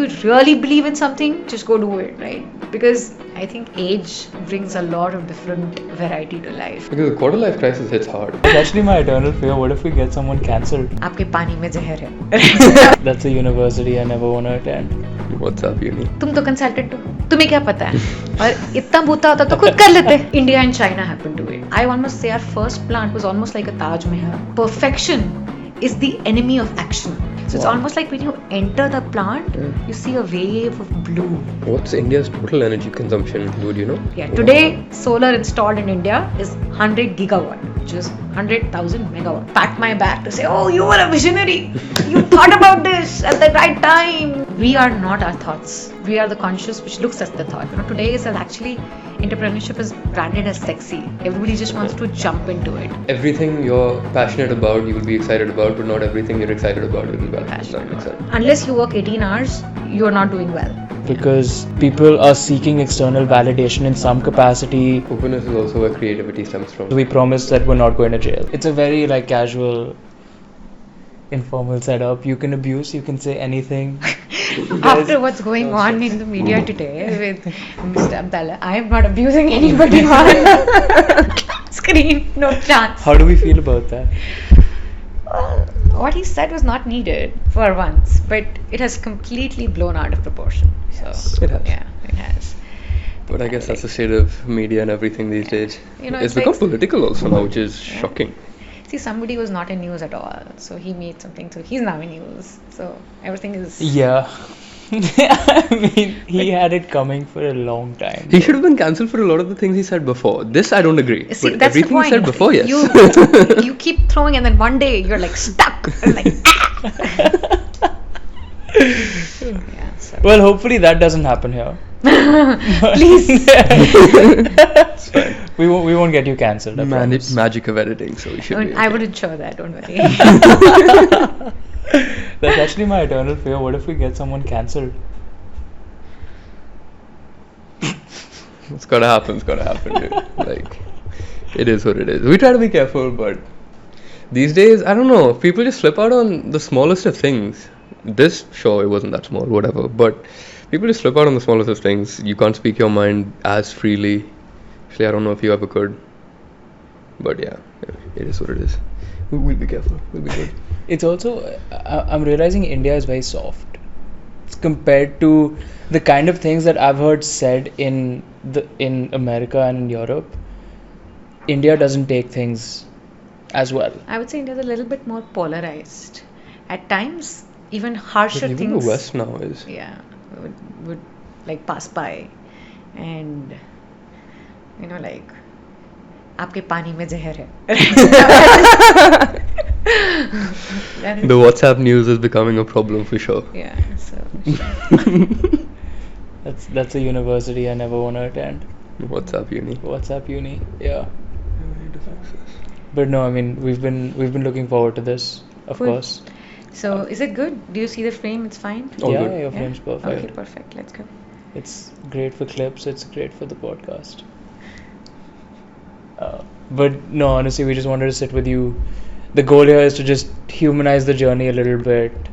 if you really believe in something, just go do it, right? Because I think age brings a lot of different variety to life. Because the quarter life crisis hits hard. It's actually my eternal fear. What if we get someone cancelled? आपके पानी में जहर है. That's a university I never want to attend. What's up, uni? तुम तो consultant हो, तुम्हें क्या पता है? और इतना बूता होता तो खुद कर लेते. India and China happened to it. I almost say our first plant was almost like a Taj Mahal. Perfection is the enemy of action. So it's almost like when you enter the plant, you see a wave of blue. What's India's total energy consumption, dude, you know? Yeah, today solar installed in India is 100 gigawatt, which is 100,000 megawatt. Pat my back to say, oh, you were a visionary. You thought about this at the right time. We are not our thoughts. We are the conscious which looks at the thought. You know, today is actually entrepreneurship is branded as sexy. Everybody just wants to jump into it. Everything you're passionate about, you will be excited about, but not everything you're excited about will be well. Passionate That makes sense. Unless you work 18 hours, you are not doing well. Because people are seeking external validation in some capacity. Openness is also where creativity stems from. We promise that we're not going to jail. It's a very casual, informal setup. You can abuse, you can say anything. After what's going on in the media today with Mr. Abdallah, I am not abusing anybody on screen, no chance. How do we feel about that? What he said was not needed for once, but it has completely blown out of proportion. So It has. yeah, it has. But I guess that's the state of media and everything these days. You know, it's it's become like- political also now, which is shocking. See, somebody was not in news at all, so he made something, so he's now in news. So everything is. Yeah. I mean, he had it coming for a long time. He should have been cancelled for a lot of the things he said before. This I don't agree. See, but that's everything the he point. said before, yes. You keep throwing, and then one day you're like stuck. And like, yeah. So. Well, hopefully that doesn't happen here. Please. It's fine. We won't get you cancelled. I promise. Magic of editing, so we should be I okay. would ensure that. Don't worry. That's actually my eternal fear. What if we get someone cancelled? It's gotta happen, dude. Like, it is what it is. We try to be careful, but these days, I don't know, people just flip out on the smallest of things. This, sure, it wasn't that small, whatever, but people just flip out on the smallest of things. You can't speak your mind as freely. Actually, I don't know if you ever could. But yeah, it is what it is. We'll be careful. We'll be good. It's also, I'm realizing India is very soft compared to the kind of things that I've heard said in America and in Europe. India doesn't take things as well. I would say India's a little bit more polarized. At times, even harsher But even things. the West now is. Yeah, would like pass by, and you know, like आपके पानी में जहर है. That is- The WhatsApp news is becoming a problem for sure. yeah, so That's a university I never want to attend. WhatsApp uni. WhatsApp uni, yeah. But no, I mean we've been looking forward to this, of Cool. course. so is it good? Do you see the frame? It's fine. All yeah, good. your Yeah? frame's perfect. Okay, perfect. Let's go. It's great for clips. It's great for the podcast. But no, honestly, we just wanted to sit with you. The goal here is to just humanize the journey a little bit,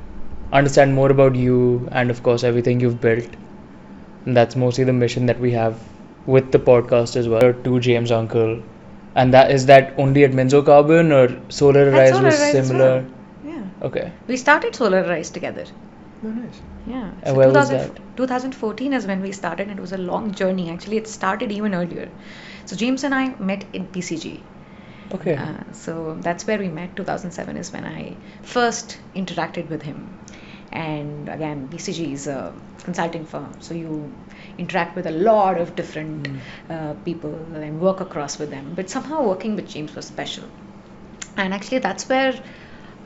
understand more about you, and of course everything you've built. And that's mostly the mission that we have with the podcast as well. To James Uncle, and that only at Mynzo Carbon, or SolarArise was SolarArise as similar. well. Yeah, Okay. we started SolarArise together. Oh, nice. Yeah. And where was that? 2014 is when we started, and it was a long journey. Actually, it started even earlier. So James and I met in PCG. Okay. So that's where we met. 2007 is when I first interacted with him. And again, BCG is a consulting firm, so you interact with a lot of different people and work across with them. But somehow working with James was special. And actually, that's where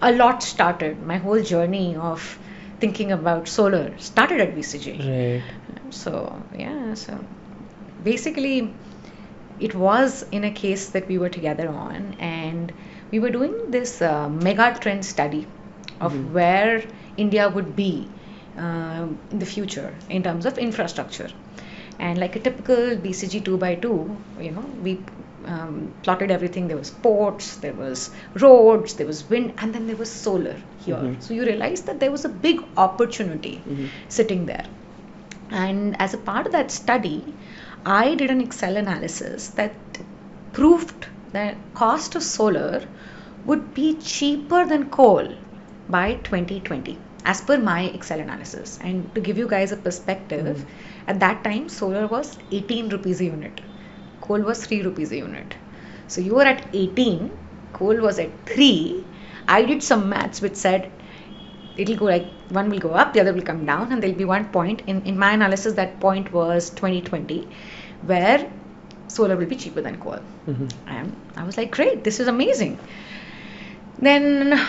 a lot started. My whole journey of thinking about solar started at BCG. Right. So yeah, so basically it was in a case that we were together on, and we were doing this mega trend study of where India would be in the future in terms of infrastructure. And like a typical BCG 2x2, you know, plotted everything. There was ports, there was roads, there was wind, and then there was solar here. So you realize that there was a big opportunity sitting there. And as a part of that study, I did an Excel analysis that proved that cost of solar would be cheaper than coal by 2020 as per my Excel analysis. And to give you guys a perspective, at that time solar was 18 rupees a unit, coal was 3 rupees a unit. So you were at 18, coal was at 3. I did some maths which said it'll go like one will go up, the other will come down, and there'll be one point in my analysis. That point was 2020, where solar will be cheaper than coal. And I was like, great, this is amazing. Then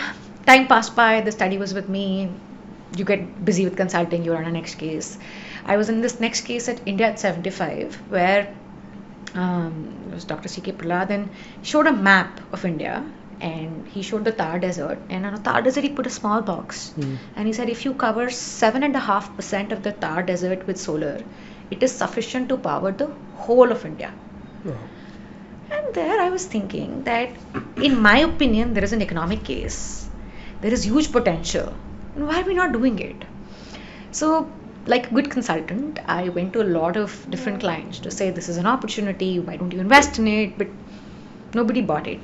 time passed by, the study was with me, you get busy with consulting, you're on a next case. I was in this next case at India at 75, where it was Dr. C.K. Prahlad, and showed a map of India, and he showed the Thar Desert, and on a Thar Desert he put a small box, and he said if you cover 7.5% of the Thar Desert with solar, it is sufficient to power the whole of India. And there I was thinking that, in my opinion, there is an economic case, there is huge potential, and why are we not doing it? So, like a good consultant, I went to a lot of different clients to say this is an opportunity, why don't you invest in it? But nobody bought it.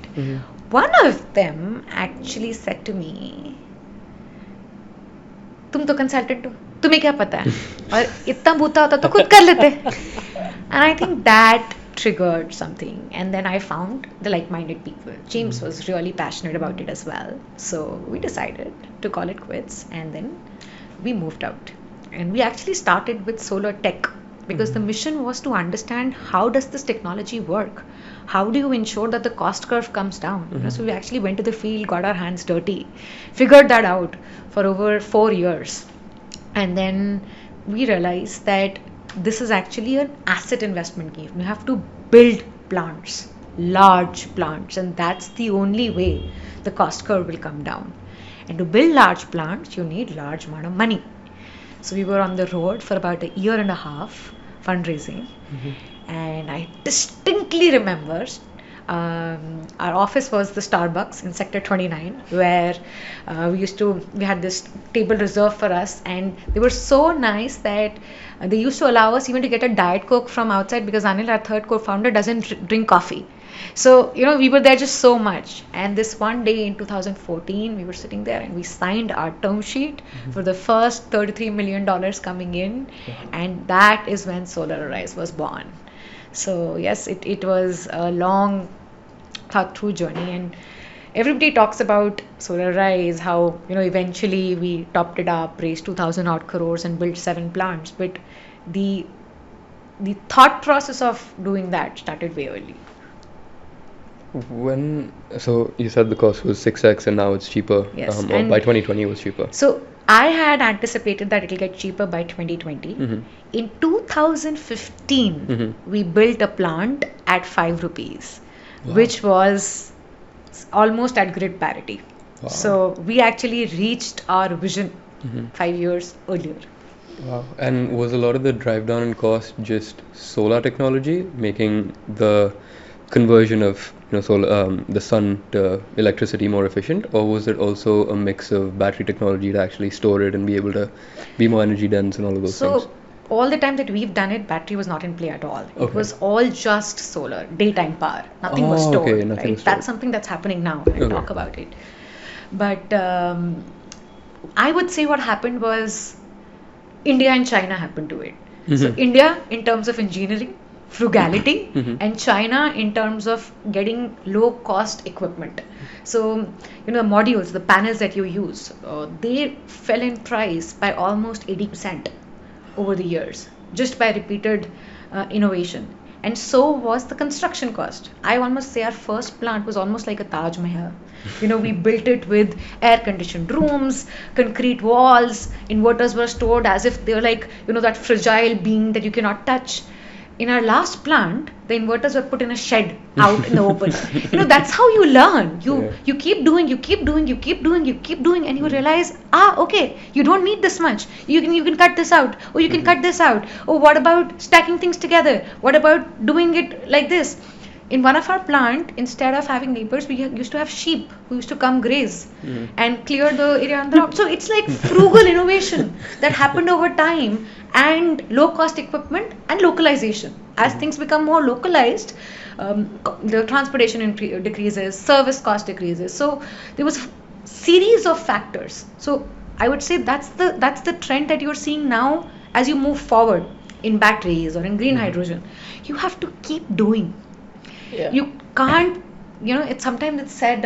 One of them actually said to me, तुम तो consultant हो, तुम्हें क्या पता है, और इतना बूता होता तो खुद कर लेते. And I think that triggered something, and then I found the like-minded people. James was really passionate about it as well, so we decided to call it quits, and then we moved out, and we actually started with solar tech, because the mission was to understand how does this technology work, how do you ensure that the cost curve comes down. So we actually went to the field, got our hands dirty, figured that out for over 4 years, and then we realized that this is actually an asset investment game. You have to build plants, large plants, and that's the only way the cost curve will come down. And to build large plants, you need large amount of money. So we were on the road for about a year and a half fundraising, and I distinctly remember our office was the Starbucks in Sector 29, where we had this table reserved for us, and they were so nice that they used to allow us even to get a Diet Coke from outside, because Anil, our third co-founder, doesn't drink coffee. So, we were there just so much. And this one day in 2014, we were sitting there and we signed our term sheet for the first $33 million coming in. And that is when SolarArise was born. So yes, it was a long thought through journey, and everybody talks about SolarArise, how eventually we topped it up, raised 2,000 odd crores and built 7 plants, but the thought process of doing that started way early. So you said the cost was 6x and now it's cheaper. Yes, or by 2020 it was cheaper. So I had anticipated that it'll get cheaper by 2020. In 2015, we built a plant at 5 rupees, which was almost at grid parity. So we actually reached our vision 5 years earlier. Wow. And was a lot of the drive down in cost just solar technology, making the conversion of the sun to electricity more efficient, or was it also a mix of battery technology to actually store it and be able to be more energy dense and all of those things? So all the time that we've done it, battery was not in play at all. It was all just solar, daytime power. Nothing was stored. Okay, nothing was stored. That's something that's happening now, and I'll talk about it. But I would say what happened was India and China happened to it. So India in terms of engineering, frugality, and China in terms of getting low cost equipment. So the modules, the panels that you use, they fell in price by almost 80% over the years, just by repeated innovation. And so was the construction cost. I almost say our first plant was almost like a Taj Mahal. We built it with air conditioned rooms, concrete walls, inverters were stored as if they were like that fragile being that you cannot touch. In our last plant, the inverters were put in a shed out in the open. That's how you learn. You keep doing, and you realize, okay, you don't need this much. You can cut this out, or you can cut this out. Or what about stacking things together? What about doing it like this? in one of our plant, instead of having neighbors, we used to have sheep who used to come graze and clear the area on the road. So it's like frugal innovation that happened over time, and low cost equipment and localization. As things become more localized, the transportation decreases, service cost decreases. So there was series of factors. So I would say that's the trend that you're seeing now as you move forward in batteries or in green hydrogen. You have to keep doing. Yeah. You can't, it's sometimes it's said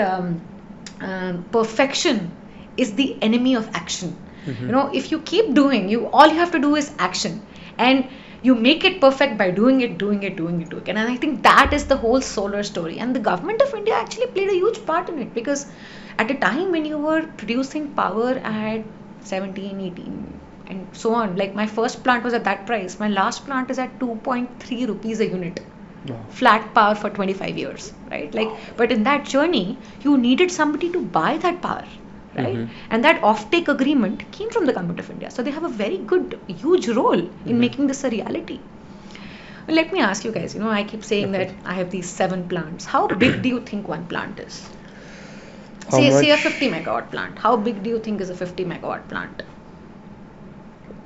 perfection is the enemy of action. If you keep doing, all you have to do is action, and you make it perfect by doing it. And I think that is the whole solar story. And the government of India actually played a huge part in it, because at a time when you were producing power at 17, 18 and so on, like my first plant was at that price, my last plant is at 2.3 rupees a unit. Wow. Flat power for 25 years, right? But in that journey, you needed somebody to buy that power, right? And that offtake agreement came from the government of India. So they have a very good, huge role in making this a reality. Well, let me ask you guys, I keep saying that I have these 7 plants. How big do you think one plant is? Say a 50 megawatt plant. How big do you think is a 50 megawatt plant?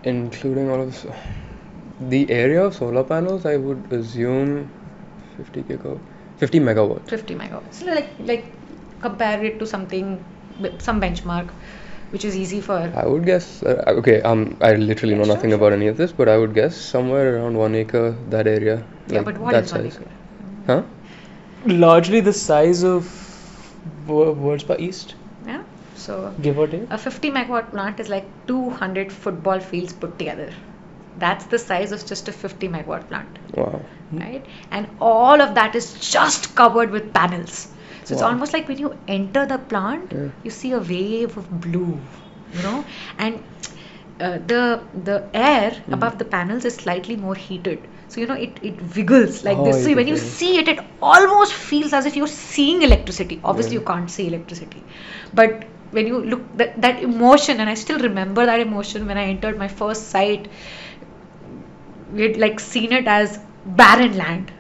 Including all of the area of solar panels, I would assume 50 megawatts. 50 megawatts. So like compare it to something, some benchmark, which is easy for. I would guess. I literally know nothing about any of this, but I would guess somewhere around 1 acre, that area. Yeah, but what is 1 acre? Huh? Largely the size of Worlds by East. Yeah. So give or take. A 50 megawatt plant is like 200 football fields put together. That's the size of just a 50 megawatt plant. Wow. Right? And all of that is just covered with panels. So it's Wow. almost like when you enter the plant, you see a wave of blue, and the air above the panels is slightly more heated. So it wiggles like this. So when you see it, it almost feels as if you're seeing electricity. Obviously, you can't see electricity, but when you look that emotion, and I still remember that emotion when I entered my first site. We had like seen it as barren land,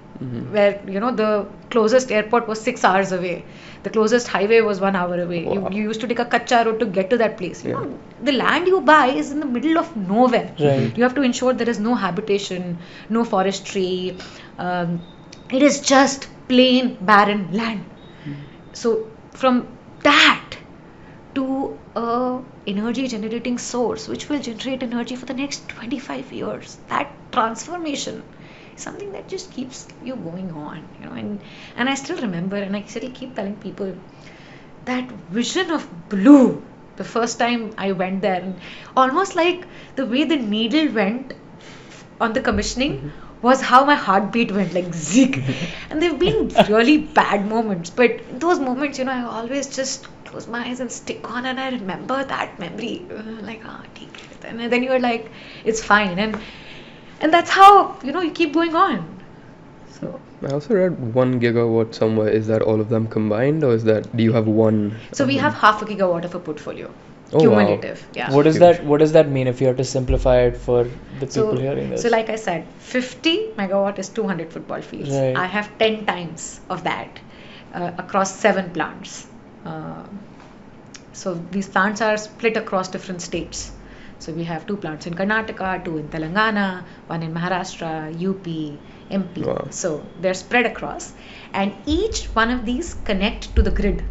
where the closest airport was 6 hours away, the closest highway was 1 hour away. Wow. You used to take a kacha road to get to that place. The land you buy is in the middle of nowhere. Right. You have to ensure there is no habitation, no forestry. It is just plain barren land. So from that to a energy generating source which will generate energy for the next 25 years, that transformation is something that just keeps you going on, and I still remember, and I still keep telling people that vision of blue the first time I went there, and almost like the way the needle went on the commissioning was how my heartbeat went, like zig. And they've been really bad moments, but those moments, I always just close my eyes and stick on, and I remember that memory, like and then you're like, it's fine, and that's how you keep going on. So I also read 1 gigawatt somewhere. Is that all of them combined, or do you have one? So we have half a gigawatt of a portfolio. Oh, Cumulative. wow. Yeah. What does that mean if you have to simplify it for the people hearing this? So like I said, 50 megawatt is 200 football fields. Right. I have 10 times of that across 7 plants. So these plants are split across different states. So we have 2 plants in Karnataka, 2 in Telangana, 1 in Maharashtra, UP, MP. Wow. So they're spread across, and each one of these connect to the grid,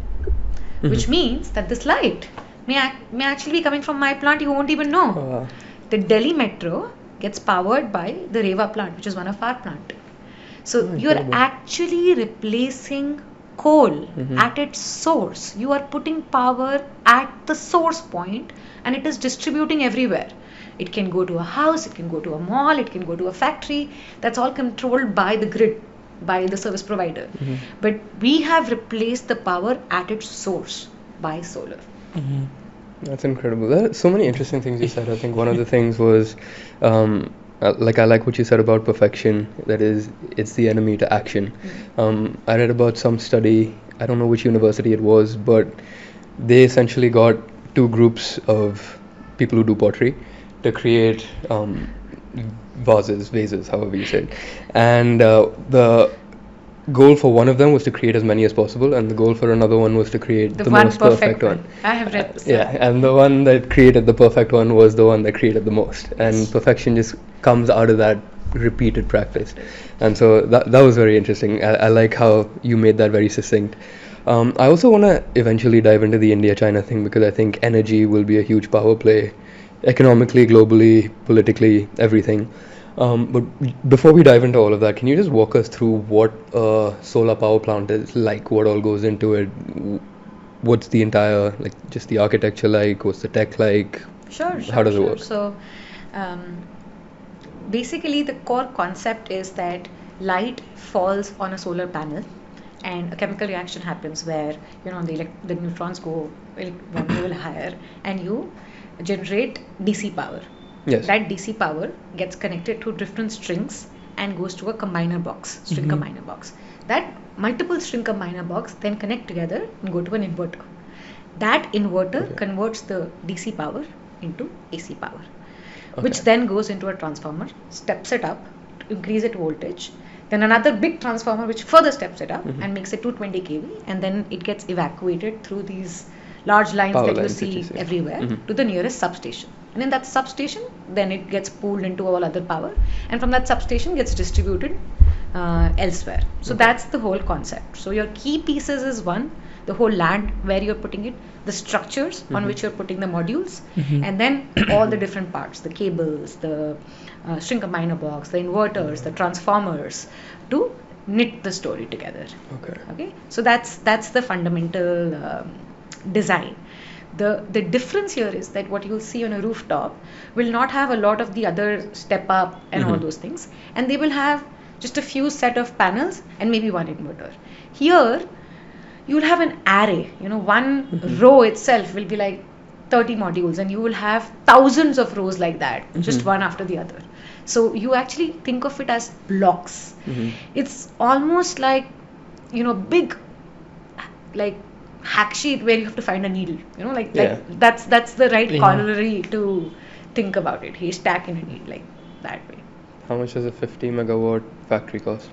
which means that this light may actually be coming from my plant. You won't even know. Wow. The Delhi Metro gets powered by the Rewa plant, which is one of our plant. So you're incredible. actually replacing coal at its source. You are putting power at the source point, and it is distributing everywhere. It can go to a house, it can go to a mall, it can go to a factory. That's all controlled by the grid, by the service provider. But we have replaced the power at its source by solar. That's incredible. There are so many interesting things you said. I think one of the things was, I like what you said about perfection. That is, it's the enemy to action. I read about some study. I don't know which university it was, but they essentially got 2 groups of people who do pottery to create vases, however you say it. And goal for one of them was to create as many as possible, and the goal for another one was to create the one most perfect one. I have read this. Yeah, and the one that created the perfect one was the one that created the most. And perfection just comes out of that repeated practice. And so that was very interesting. I like how you made that very succinct. I also want to eventually dive into the India-China thing, because I think energy will be a huge power play, economically, globally, politically, everything. But before we dive into all of that, can you just walk us through what a solar power plant is like, what all goes into it, what's the entire, like, just the architecture like, what's the tech like? Sure. How does it work? So, basically the core concept is that light falls on a solar panel, and a chemical reaction happens where, you know, the neutrons go one level higher, and you generate DC power. Yes. That DC power gets connected to different strings and goes to a combiner box, string combiner box. That multiple string combiner box then connect together and go to an inverter. That inverter converts the DC power into AC power, which then goes into a transformer, steps it up to increase its voltage. Then another big transformer which further steps it up and makes it 220 kV, and then it gets evacuated through these large lines Power that you lines see that you see. everywhere to the nearest substation. And in that substation, then it gets pooled into all other power, and from that substation gets distributed elsewhere. So that's the whole concept. So your key pieces is one, the whole land where you're putting it, the structures on which you're putting the modules, and then all the different parts, the cables, the string combiner box, the inverters, the transformers, to knit the story together. Okay. So that's the fundamental design. The difference here is that what you'll see on a rooftop will not have a lot of the other step up and all those things, and they will have just a few set of panels and maybe one inverter. Here you'll have an array, you know, one row itself will be like 30 modules, and you will have thousands of rows like that, just one after the other. So you actually think of it as blocks. It's almost like, you know, big, like, hack sheet where you have to find a needle, you know, like that's the right corollary to think about it. Haystack in a needle, like that way. How much does a 50 megawatt factory cost?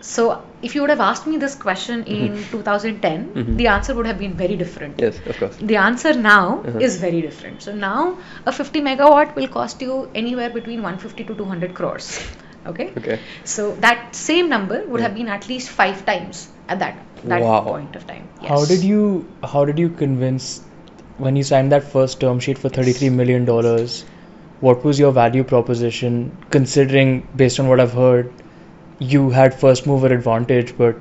So if you would have asked me this question in 2010, the answer would have been very different. Yes, of course. The answer now is very different. So now a 50 megawatt will cost you anywhere between 150 to 200 crores. Okay. So that same number would have been at least 5 times at that point of time. Yes. How did you convince, when you signed that first term sheet for $33 million, what was your value proposition, considering, based on what I've heard, you had first mover advantage, but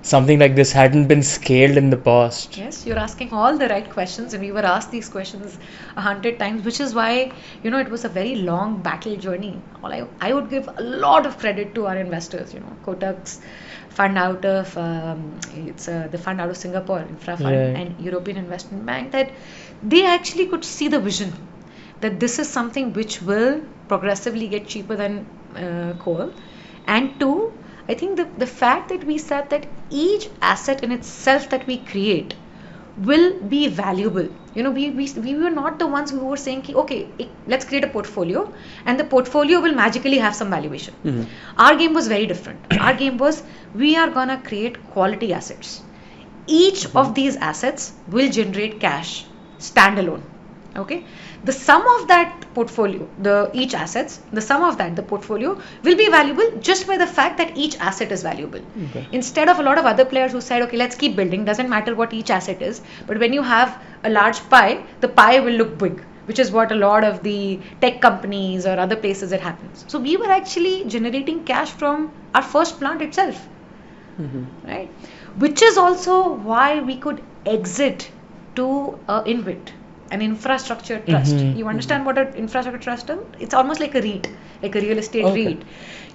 something like this hadn't been scaled in the past? Yes, you're asking all the right questions, and we were asked these questions 100 times, which is why, you know, it was a very long battle journey. I would give a lot of credit to our investors, you know, Kotak's fund out of the fund out of Singapore, Infra Fund, and European Investment Bank, that they actually could see the vision that this is something which will progressively get cheaper than coal. And two, I think the fact that we said that each asset in itself that we create will be valuable. You know, we were not the ones who were saying, okay, let's create a portfolio and the portfolio will magically have some valuation. Our game was very different. Our game was, we are gonna create quality assets. Each of these assets will generate cash standalone. Okay, the sum of that portfolio, the sum of that, the portfolio will be valuable just by the fact that each asset is valuable. Instead of a lot of other players who said, okay, let's keep building, doesn't matter what each asset is, but when you have a large pie, the pie will look big, which is what a lot of the tech companies or other places it happens. So we were actually generating cash from our first plant itself, right? Which is also why we could exit to InvIT, an infrastructure trust. You understand what an infrastructure trust is? It's almost like a REIT, like a real estate REIT.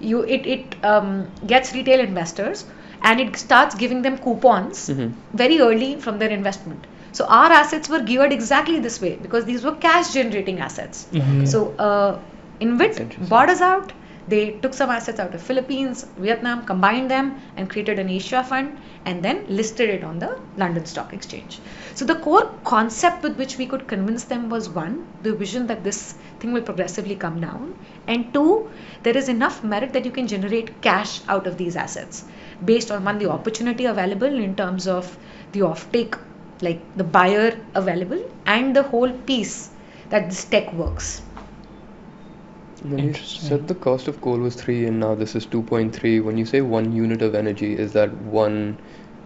It gets retail investors and it starts giving them coupons very early from their investment. So our assets were geared exactly this way because these were cash generating assets. So InvIT bought us out, They took some assets out of Philippines, Vietnam, combined them and created an Asia fund and then listed it on the London Stock Exchange. So the core concept with which we could convince them was one, the vision that this thing will progressively come down, and two, there is enough merit that you can generate cash out of these assets based on one, the opportunity available in terms of the offtake, like the buyer available, and the whole piece that this tech works. When you Interesting. said the cost of coal was 3 and now this is 2.3, when you say 1 unit of energy, is that 1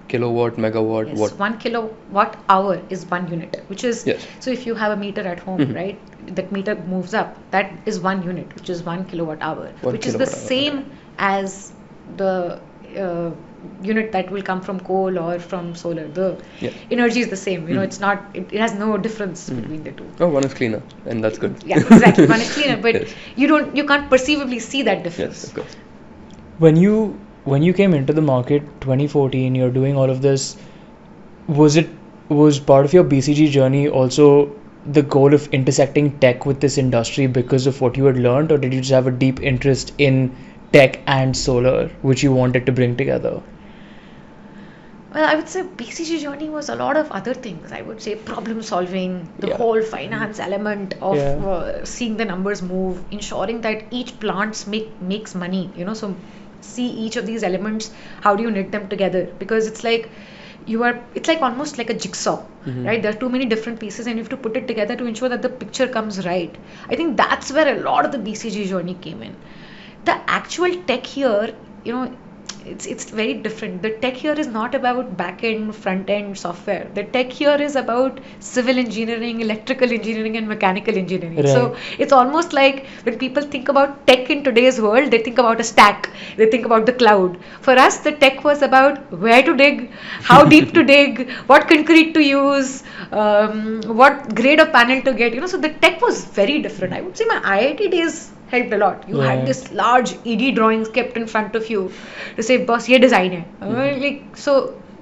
kilowatt, megawatt, Yes, what? 1 kilowatt hour is 1 unit, which is, Yes. so if you have a meter at home, Mhm. right, that meter moves up, that is 1 unit, which is 1 kilowatt hour, 1 which is the kilowatt hour, same as the unit that will come from coal or from solar. The Yeah. energy is the same, Mhm. it's not, it has no difference Mhm. between the two. Oh, one is cleaner, and that's good. Yeah, exactly. One is cleaner, but Yes. you can't perceivably see that Yes, difference. of course. When you came into the market 2014, you're doing all of this, was part of your BCG journey also the goal of intersecting tech with this industry because of what you had learned, or did you just have a deep interest in tech and solar which you wanted to bring together? Well, I would say BCG journey was a lot of other things. I would say problem solving, the Yeah. whole finance element of Yeah. seeing the numbers move, ensuring that each plant makes money. So see each of these elements. How do you knit them together? Because it's like it's like almost like a jigsaw, Mhm. right? There are too many different pieces, and you have to put it together to ensure that the picture comes right. I think that's where a lot of the BCG journey came in. The actual tech here, it's very different. The tech here is not about back end, front end software. The tech here is about civil engineering, electrical engineering, and mechanical engineering. So Right. it's almost like when people think about tech in today's world, they think about a stack, they think about the cloud. For us, the tech was about where to dig, how deep to dig, what concrete to use, what grade of panel to get. So the tech was very different. I would say my IIT days helped a lot. You had Right. this large ED drawings kept in front of you to say, boss, ye design hai. So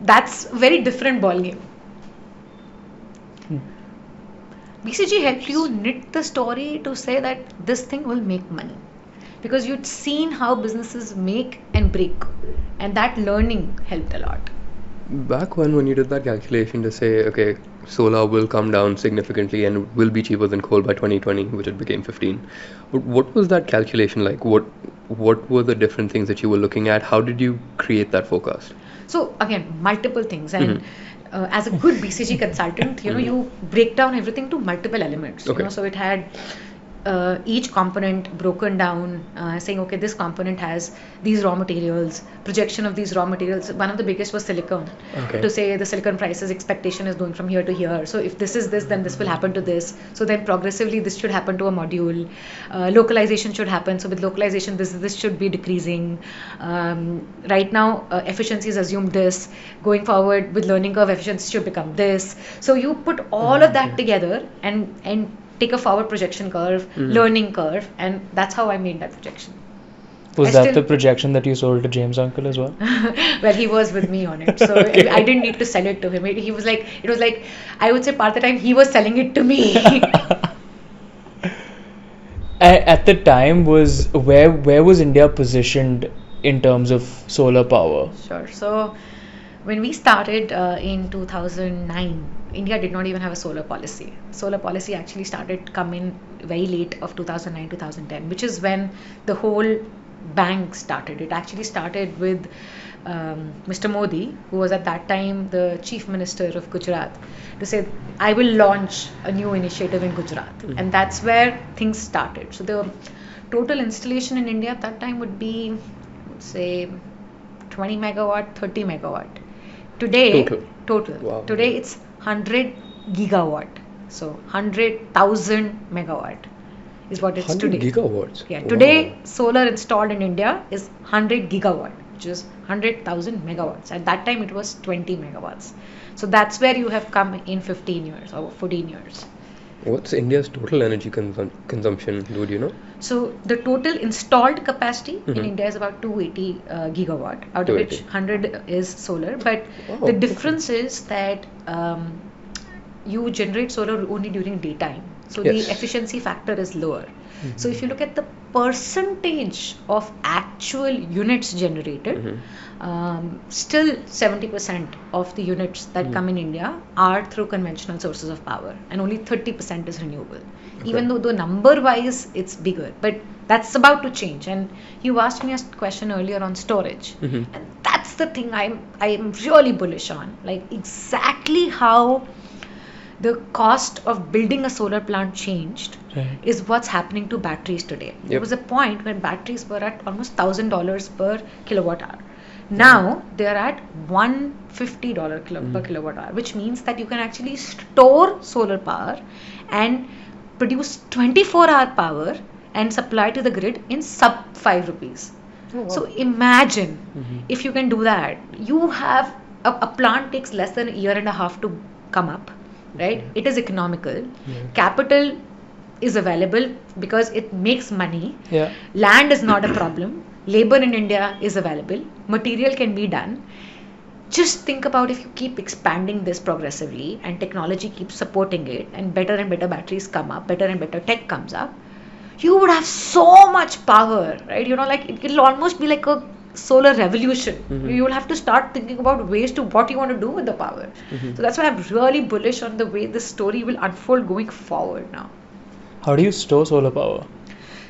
that's a very different ballgame. BCG helped you knit the story to say that this thing will make money because you'd seen how businesses make and break, and that learning helped a lot. Back when you did that calculation to say, okay, solar will come down significantly and will be cheaper than coal by 2020, which it became 15. What was that calculation like? What were the different things that you were looking at? How did you create that forecast? So again, multiple things, and as a good BCG consultant, you break down everything to multiple elements. Okay. So it had each component broken down, saying, okay, this component has these raw materials, projection of these raw materials. One of the biggest was silicon. Okay. To say the silicon prices expectation is going from here to here. So if this is this, then this will happen to this. So then progressively this should happen to a module. Localization should happen. So with localization, this should be decreasing. Right now, efficiency is assumed this. Going forward with learning curve, efficiency should become this. So you put all of that together and take a forward projection curve, learning curve, and that's how I made that projection. Was I that still- the projection that you sold to James Uncle as well? Well, he was with me on it, so Okay. I didn't need to sell it to him. It was like I would say part of the time he was selling it to me. At the time, where was India positioned in terms of solar power? Sure. So when we started in 2009, India did not even have a solar policy. Solar policy actually started coming very late of 2009, 2010, which is when the whole bang started. It actually started with Mr. Modi, who was at that time the Chief Minister of Gujarat, to say, I will launch a new initiative in Gujarat. And that's where things started. So the total installation in India at that time would be, say, 20 megawatt, 30 megawatt. Today, total. Wow. Today it's 100 gigawatt. So 100,000 megawatt is what it's 100 today. gigawatts. Yeah, Wow. today solar installed in India is 100 gigawatt, which is 100,000 megawatts. At that time it was 20 megawatts. So that's where you have come in 15 years or 14 years. What's India's total energy consumption, dude, you know? So the total installed capacity in Mhm. India is about 280 gigawatt, out of which 280. 100 is solar. But Wow, the okay. difference is that you generate solar only during daytime. So Yes. the efficiency factor is lower. So if you look at the percentage of actual units generated, still 70% of the units that come in India are through conventional sources of power, and only 30% is renewable. Even though number wise it's bigger, but that's about to change. And you asked me a question earlier on storage, and that's the thing I'm really bullish on. Like exactly how the cost of building a solar plant changed is what's happening to batteries today. There was a point when batteries were at almost $1,000 per kilowatt hour. Now they are at $150 per kilowatt hour, which means that you can actually store solar power and produce 24-hour power and supply to the grid in sub 5 rupees. So imagine if you can do that. You have a plant takes less than a year and a half to come up, right? It is economical. Capital is available because it makes money. Land is not a problem. Labor in India is available. Material can be done. Just think about if you keep expanding this progressively and technology keeps supporting it and better batteries come up, better and better tech comes up, you would have so much power, right? Like it'll almost be like a solar revolution. You will have to start thinking about ways to what you want to do with the power. So that's why I'm really bullish on the way this story will unfold going forward now. How do you store solar power?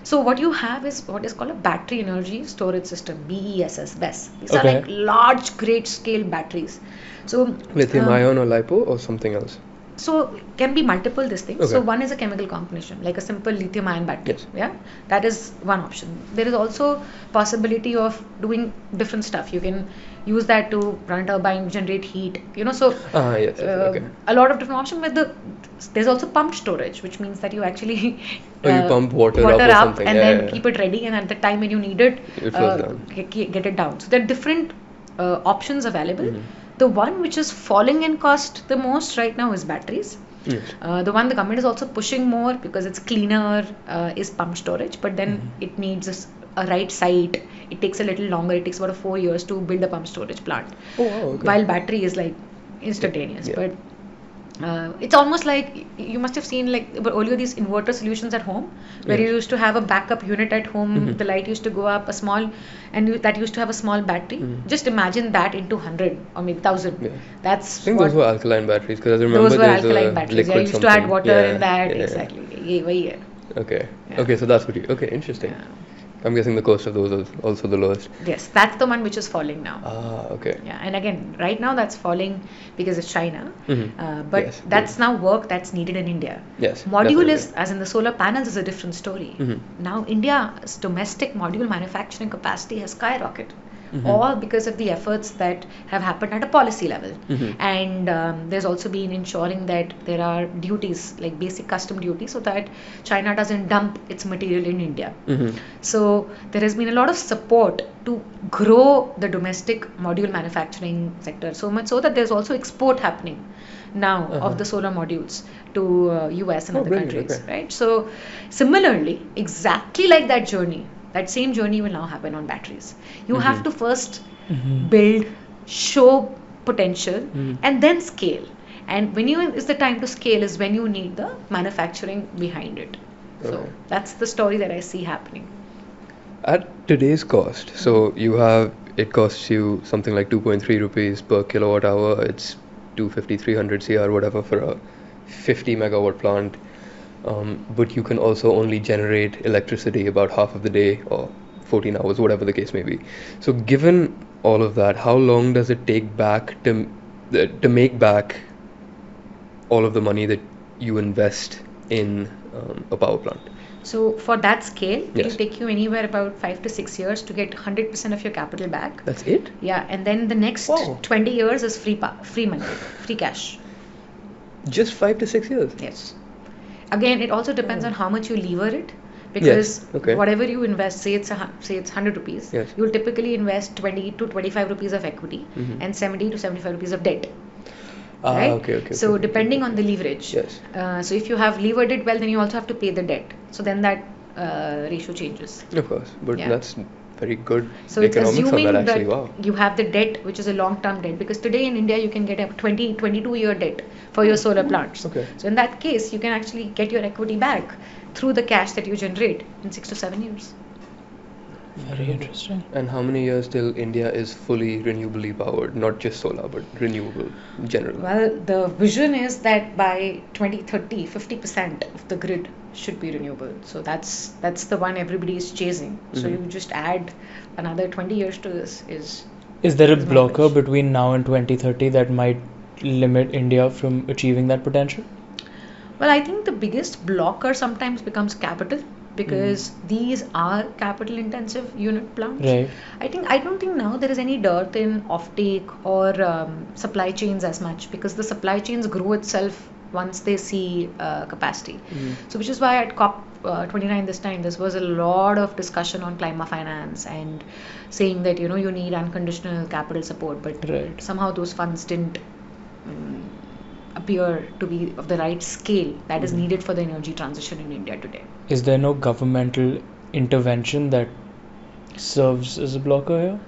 So what you have is what is called a battery energy storage system, BESS. These are like large, great scale batteries. So lithium ion or lipo or something else? So can be multiple these things. So one is a chemical combination, like a simple lithium ion battery. That is one option. There is also possibility of doing different stuff. You can use that to run a turbine, generate heat. A lot of different options. But there's also pumped storage, which means that you actually you pump water up or something. And then keep it ready, and at the time when you need it, flows down. Get it down. So there are different options available. The one which is falling in cost the most right now is batteries. The one the government is also pushing more because it's cleaner is pumped storage, but then it needs a right site. It takes a little longer. It takes about 4 years to build a pumped storage plant. While battery is like instantaneous. But it's almost like you must have seen like earlier these inverter solutions at home where you used to have a backup unit at home. The light used to go up that used to have a small battery. Just imagine that into 100 or maybe 1000. I think those were alkaline batteries, because I remember those were alkaline batteries. Liquid You used to add water in that. Exactly. Okay, so that's what interesting. I'm guessing the cost of those is also the lowest. Yes, that's the one which is falling now. Okay. Yeah, and again, right now that's falling because it's China. But that's now work that's needed in India. Module is, as in the solar panels, is a different story. Now India's domestic module manufacturing capacity has skyrocketed. All because of the efforts that have happened at a policy level. And there's also been ensuring that there are duties, like basic custom duties, so that China doesn't dump its material in India. So there has been a lot of support to grow the domestic module manufacturing sector, so much so that there's also export happening now of the solar modules to US and other countries, right? So similarly, exactly like that journey, that same journey will now happen on batteries. You have to first build, show potential, and then scale. And when is the time to scale is when you need the manufacturing behind it. So that's the story that I see happening. At today's cost, so it costs you something like 2.3 rupees per kilowatt hour. It's 250, 300 CR, whatever, for a 50 megawatt plant. But you can also only generate electricity about half of the day or 14 hours, whatever the case may be. So given all of that, how long does it take back to make back all of the money that you invest in a power plant? So for that scale, it will take you anywhere about 5 to 6 years to get 100% of your capital back. That's it? Yeah, and then the next 20 years is free money, free cash. Just 5 to 6 years? Yes. Again, it also depends on how much you lever it, because whatever you invest, say it's 100 rupees, you will typically invest 20 to 25 rupees of equity and 70 to 75 rupees of debt. Right? So depending on the leverage. So if you have levered it well, then you also have to pay the debt. So then that ratio changes. Of course, but that's very good. So it's economics assuming of that, actually. that you have the debt, which is a long-term debt, because today in India you can get a 22-year debt for your solar plants. So in that case, you can actually get your equity back through the cash that you generate in 6 to 7 years. Very interesting. And how many years till India is fully renewably powered? Not just solar, but renewable in general. Well, the vision is that by 2030, 50% of the grid should be renewable. So that's the one everybody is chasing. So you just add another 20 years to this Is there a is my blocker wish. between now and 2030 that might limit India from achieving that potential? Well, I think the biggest blocker sometimes becomes capital, because these are capital intensive unit plants. Right. I don't think now there is any dearth in offtake or supply chains as much, because the supply chains grow itself once they see capacity. So which is why at COP 29 this time there was a lot of discussion on climate finance and saying that you need unconditional capital support, but Right. somehow those funds didn't appear to be of the right scale that is needed for the energy transition in India today. Is there no governmental intervention that serves as a blocker here?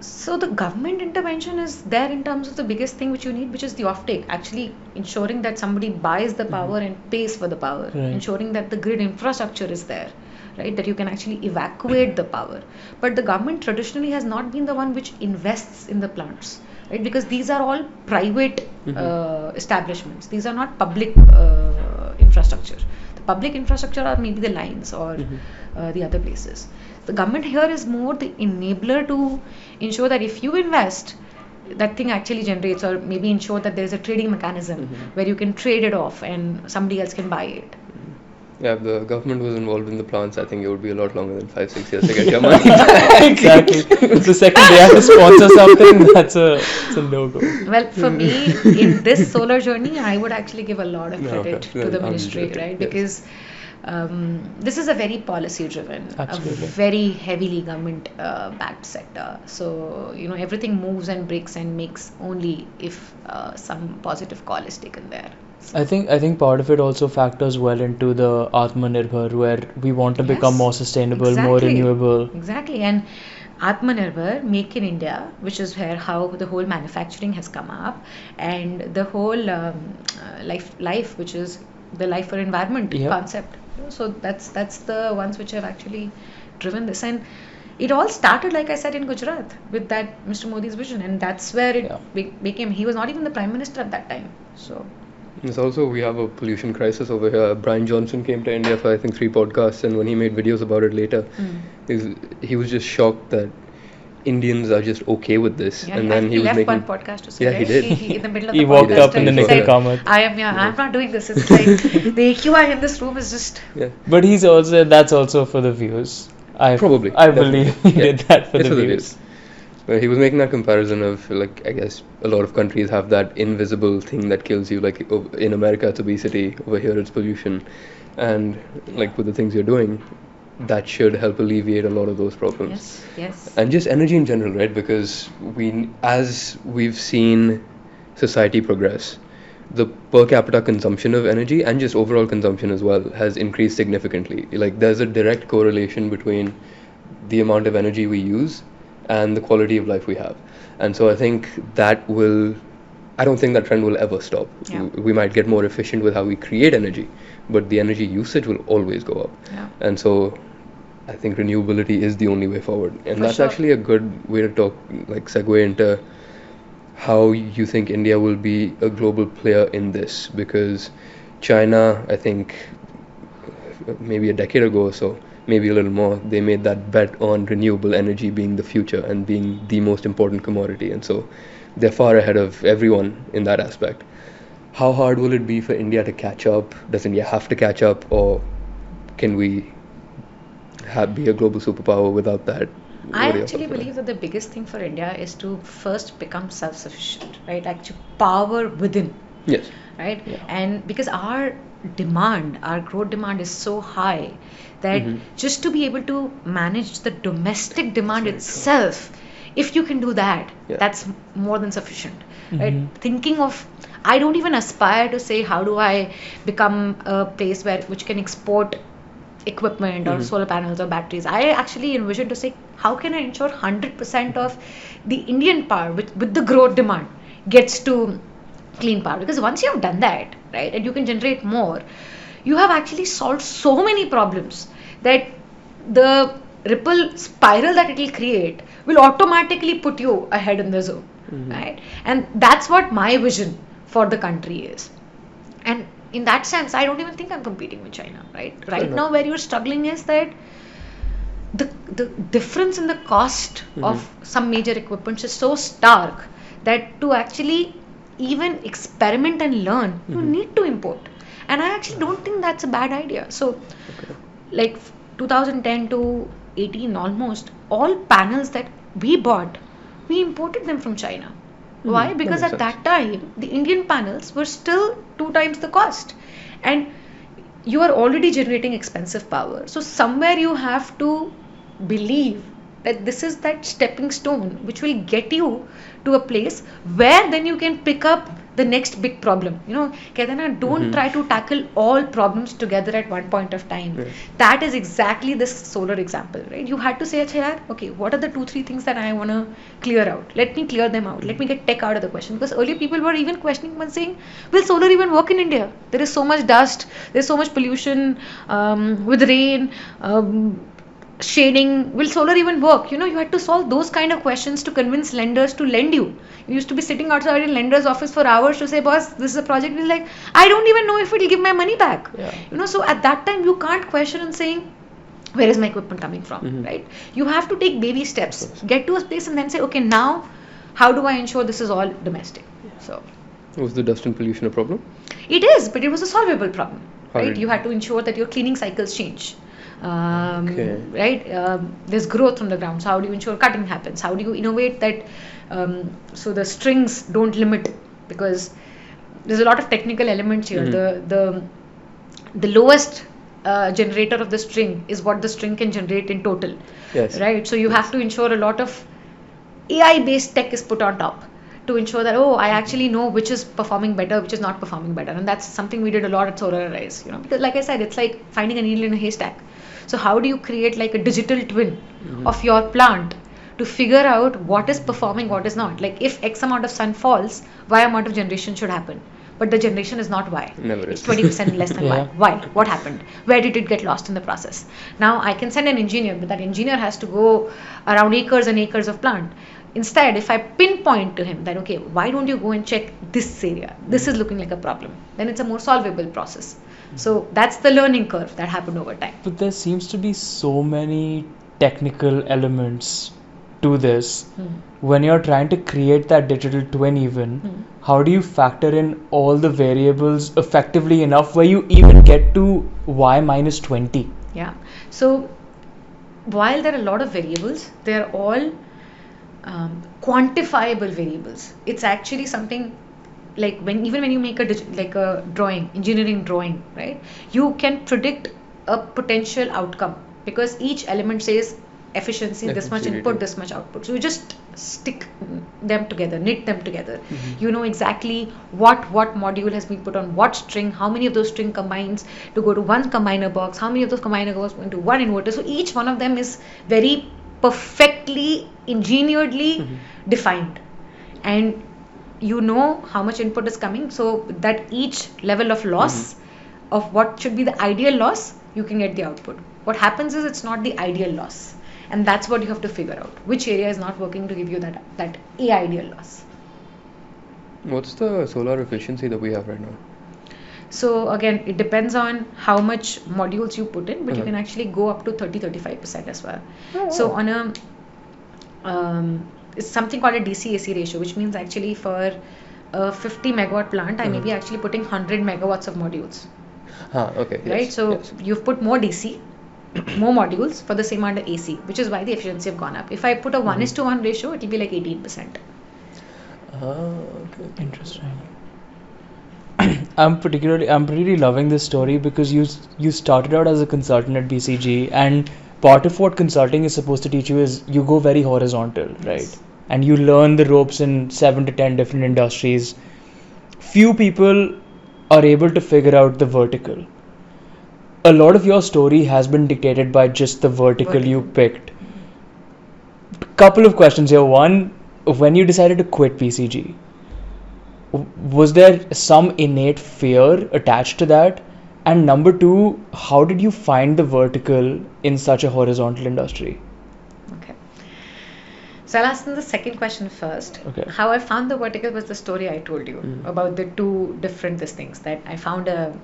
So the government intervention is there in terms of the biggest thing which you need, which is the offtake. Actually ensuring that somebody buys the power and pays for the power. Right. Ensuring that the grid infrastructure is there, right? That you can actually evacuate the power. But the government traditionally has not been the one which invests in the plants, right? Because these are all private establishments. These are not public infrastructure. The public infrastructure are maybe the lines or the other places. The government here is more the enabler to ensure that if you invest, that thing actually generates, or maybe ensure that there is a trading mechanism where you can trade it off and somebody else can buy it. Yeah, if the government was involved in the plants, I think it would be a lot longer than 5-6 years to get your money back. Exactly. The second they have to sponsor something, it's a no-go. Well, for me, in this solar journey, I would actually give a lot of No, credit okay. to the I'm ministry, joking, right? yes. Because this is a very policy-driven, a Absolutely. very heavily government-backed sector. So, everything moves and breaks and makes only if some positive call is taken there. I think part of it also factors well into the Atmanirbhar, where we want to become Yes, more sustainable, more exactly. renewable. Exactly. And Atmanirbhar, Make in India, which is where how the whole manufacturing has come up, and the whole life, which is the life for environment Yeah. concept. So that's the ones which have actually driven this. And it all started, like I said, in Gujarat with that Mr. Modi's vision, and that's where it Yeah. became. He was not even the prime minister at that time. So It's also, we have a pollution crisis over here. Brian Johnson came to India for I think 3 podcasts, and when he made videos about it later, he was just shocked that Indians are just okay with this. yeah, And then he was left making one podcast to say, Yeah, right? he did. He in the middle of He the walked podcast, up in the he Nikhil said, Kamath. I'm not doing this. It's like the AQI in this room is just. yeah. But that's also for the views. Probably, I definitely. believe he Yeah. did that for It's the for the views. views. But he was making that comparison of, like, I guess a lot of countries have that invisible thing that kills you. Like in America, it's obesity. Over here, it's pollution. And like with the things you're doing, that should help alleviate a lot of those problems. Yes. And just energy in general, right? Because as we've seen society progress, the per capita consumption of energy and just overall consumption as well has increased significantly. Like there's a direct correlation between the amount of energy we use and the quality of life we have. And so I think I don't think that trend will ever stop. Yeah. We might get more efficient with how we create energy, but the energy usage will always go up. Yeah. And so I think renewability is the only way forward. And For that's sure. actually a good way to segue into how you think India will be a global player in this. Because China, I think maybe a decade ago or so, maybe a little more, they made that bet on renewable energy being the future and being the most important commodity. And so they're far ahead of everyone in that aspect. How hard will it be for India to catch up? Does India have to catch up, or can we be a global superpower without that? I What are your actually thoughts on believe that the biggest thing for India is to first become self-sufficient, right? Actually, power within, that? Yes. right? Yeah. And because our growth demand is so high that just to be able to manage the domestic demand itself, if you can do that, Yeah. that's more than sufficient, right? Thinking of, I don't even aspire to say how do I become a place which can export equipment or solar panels or batteries. I actually envision to say, how can I ensure 100% of the Indian power with the growth demand gets to clean power? Because once you have done that, right, and you can generate more, you have actually solved so many problems that the ripple spiral that it will create will automatically put you ahead in the zone, right? And that's what my vision for the country is. And in that sense, I don't even think I'm competing with China, right? Right now, where you're struggling is that the difference in the cost of some major equipment is so stark that to actually even experiment and learn, you need to import. And I actually don't think that's a bad idea. So, like 2010 to 18, almost all panels that we bought, we imported them from China. Why? Because at that time, the Indian panels were still 2 times the cost. And you are already generating expensive power. So somewhere you have to believe that this is that stepping stone which will get you to a place where then you can pick up the next big problem. You know, Kedana, don't try to tackle all problems together at one point of time. That is exactly this solar example, right? You had to say, okay, what are the 2-3 things that I want to clear out? Let me clear them out. Let me get tech out of the question. Because earlier people were even questioning and saying, will solar even work in India? There is so much dust, there's so much pollution with rain. Shading, will solar even work? You know, you had to solve those kind of questions to convince lenders to lend you. You used to be sitting outside in lender's office for hours to say, boss, this is a project. He's like, I don't even know if it will give my money back. You know, so at that time you can't question and saying, where is my equipment coming from, right? You have to take baby steps, get to a place and then say, okay, now how do I ensure this is all domestic? So was the dust and pollution a problem? It is, but it was a solvable problem, right? You had to ensure that your cleaning cycles change. Right? There's growth on the ground. So how do you ensure cutting happens? How do you innovate that so the strings don't limit? Because there's a lot of technical elements here. The lowest generator of the string is what the string can generate in total. Yes. Right? So you have to ensure a lot of AI-based tech is put on top to ensure that, I actually know which is performing better, which is not performing better. And that's something we did a lot at SolarArise, you know, because like I said, it's like finding a needle in a haystack. So how do you create like a digital twin of your plant to figure out what is performing, what is not? Like if X amount of sun falls, Y amount of generation should happen. But the generation is not Y. Never it's is. 20% less than Y. Why? What happened? Where did it get lost in the process? Now I can send an engineer, but that engineer has to go around acres and acres of plant. Instead, if I pinpoint to him that, okay, why don't you go and check this area? This is looking like a problem. Then it's a more solvable process. So that's the learning curve that happened over time. But there seems to be so many technical elements to this. When you're trying to create that digital twin even, how do you factor in all the variables effectively enough where you even get to Y minus 20? Yeah. So while there are a lot of variables, they are all quantifiable variables. It's actually something like when you make a drawing, engineering drawing, right? You can predict a potential outcome because each element says efficiency, this much input, this much output. So you just stick them together, knit them together. You know exactly what module has been put on what string, how many of those string combines to go to one combiner box, how many of those combiner box go into one inverter. So each one of them is very perfectly engineeredly defined, and you know how much input is coming, so that each level of loss of what should be the ideal loss, you can get the output. What happens is it's not the ideal loss, and that's what you have to figure out, which area is not working to give you that ideal loss. What's the solar efficiency that we have right now? So again, it depends on how much modules you put in, but you can actually go up to 30-35% as well. So on a it's something called a DC-AC ratio, which means actually for a 50 megawatt plant, I may be actually putting 100 megawatts of modules. Okay. Right? Yes, So yes. you've put more DC, more modules for the same amount of AC, which is why the efficiency have gone up. If I put a 1:1 ratio, it will be like 18%. Okay. Interesting. I'm pretty loving this story because you started out as a consultant at BCG, and part of what consulting is supposed to teach you is you go very horizontal, right? And you learn the ropes in 7 to 10 different industries. Few people are able to figure out the vertical. A lot of your story has been dictated by just the vertical you picked. Couple of questions here. One, when you decided to quit BCG, was there some innate fear attached to that? And number two, how did you find the vertical in such a horizontal industry? Okay. So I'll ask them the second question first. Okay. How I found the vertical was the story I told you about the two different things, that I found a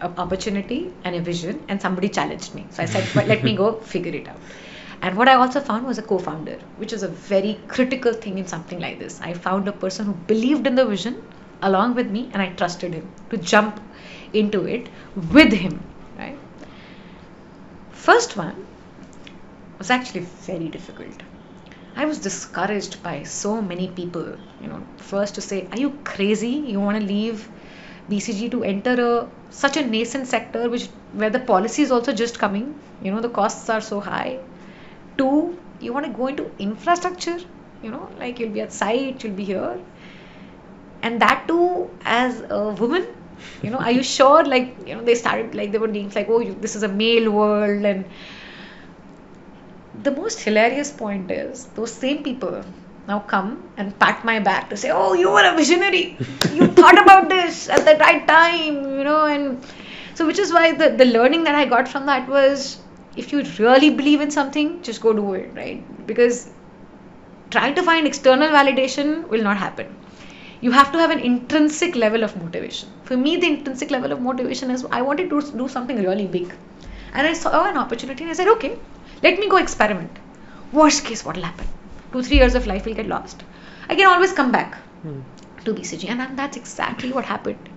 opportunity and a vision, and somebody challenged me. So I said, well, let me go figure it out. And what I also found was a co-founder, which is a very critical thing in something like this. I found a person who believed in the vision along with me, and I trusted him to jump into it with him, right? First one was actually very difficult. I was discouraged by so many people, first to say, are you crazy? You want to leave BCG to enter such a nascent sector where the policy is also just coming, the costs are so high. Two, you want to go into infrastructure, like you'll be at site, you'll be here. And that too, as a woman, are you sure? They started, they were names like, oh, this is a male world. And the most hilarious point is, those same people now come and pat my back to say, oh, you were a visionary. You thought about this at the right time, and so which is why the learning that I got from that was, if you really believe in something, just go do it, right? Because trying to find external validation will not happen. You have to have an intrinsic level of motivation. For me, the intrinsic level of motivation is, I wanted to do something really big. And I saw an opportunity and I said, okay, let me go experiment. Worst case, what will happen? 2-3 years of life will get lost. I can always come back to BCG. And that's exactly what happened,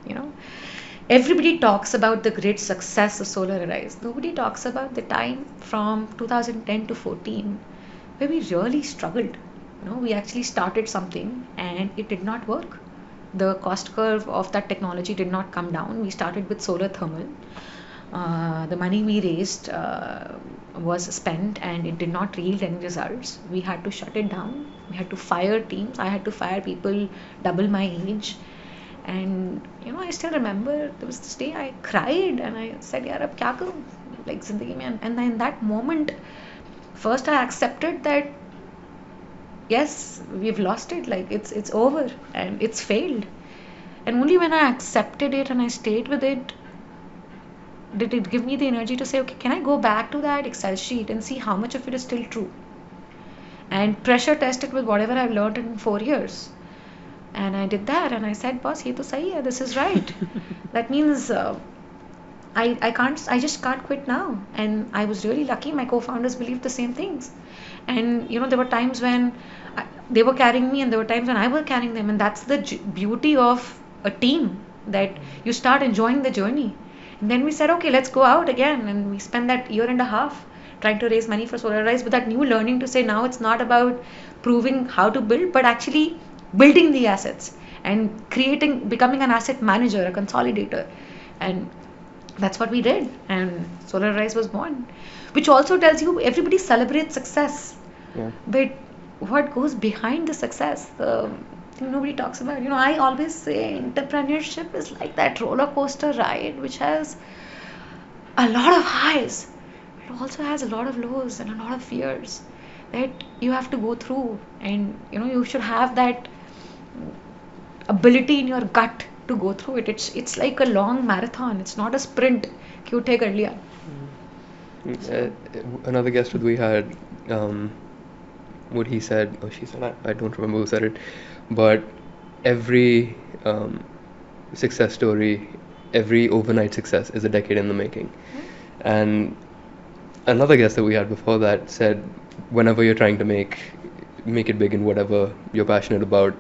Everybody talks about the great success of SolarArise. Nobody talks about the time from 2010 to 14 where we really struggled. We actually started something and it did not work. The cost curve of that technology did not come down. We started with solar thermal. The money we raised was spent and it did not yield any results. We had to shut it down. We had to fire teams. I had to fire people double my age. And I still remember there was this day I cried and I said, yaar, ab kya karu? Like zindagi mein. And in that moment, first I accepted that yes, we've lost it, like it's over and it's failed. And only when I accepted it and I stayed with it, did it give me the energy to say, okay, can I go back to that Excel sheet and see how much of it is still true? And pressure test it with whatever I've learned in 4 years. And I did that and I said, boss, ye to sahi hai, this is right. That means I just can't quit now. And I was really lucky, my co-founders believed the same things. And there were times when they were carrying me and there were times when I was carrying them. And that's the beauty of a team, that you start enjoying the journey. And then we said, okay, let's go out again. And we spent that 1.5 years trying to raise money for SolarArise with that new learning to say, now it's not about proving how to build, but actually building the assets and becoming an asset manager, a consolidator. And that's what we did. And SolarArise was born, which also tells you everybody celebrates success. Yeah. But what goes behind the success, nobody talks about. I always say entrepreneurship is like that roller coaster ride, which has a lot of highs. It also has a lot of lows and a lot of fears that you have to go through. And you should have that ability in your gut to go through it. It's like a long marathon. It's not a sprint. Kyute kar liya. Another guest that we had, what he said, or she said, I don't remember who said it, but every success story, every overnight success is a decade in the making. And another guest that we had before that said, whenever you're trying to make it big in whatever you're passionate about,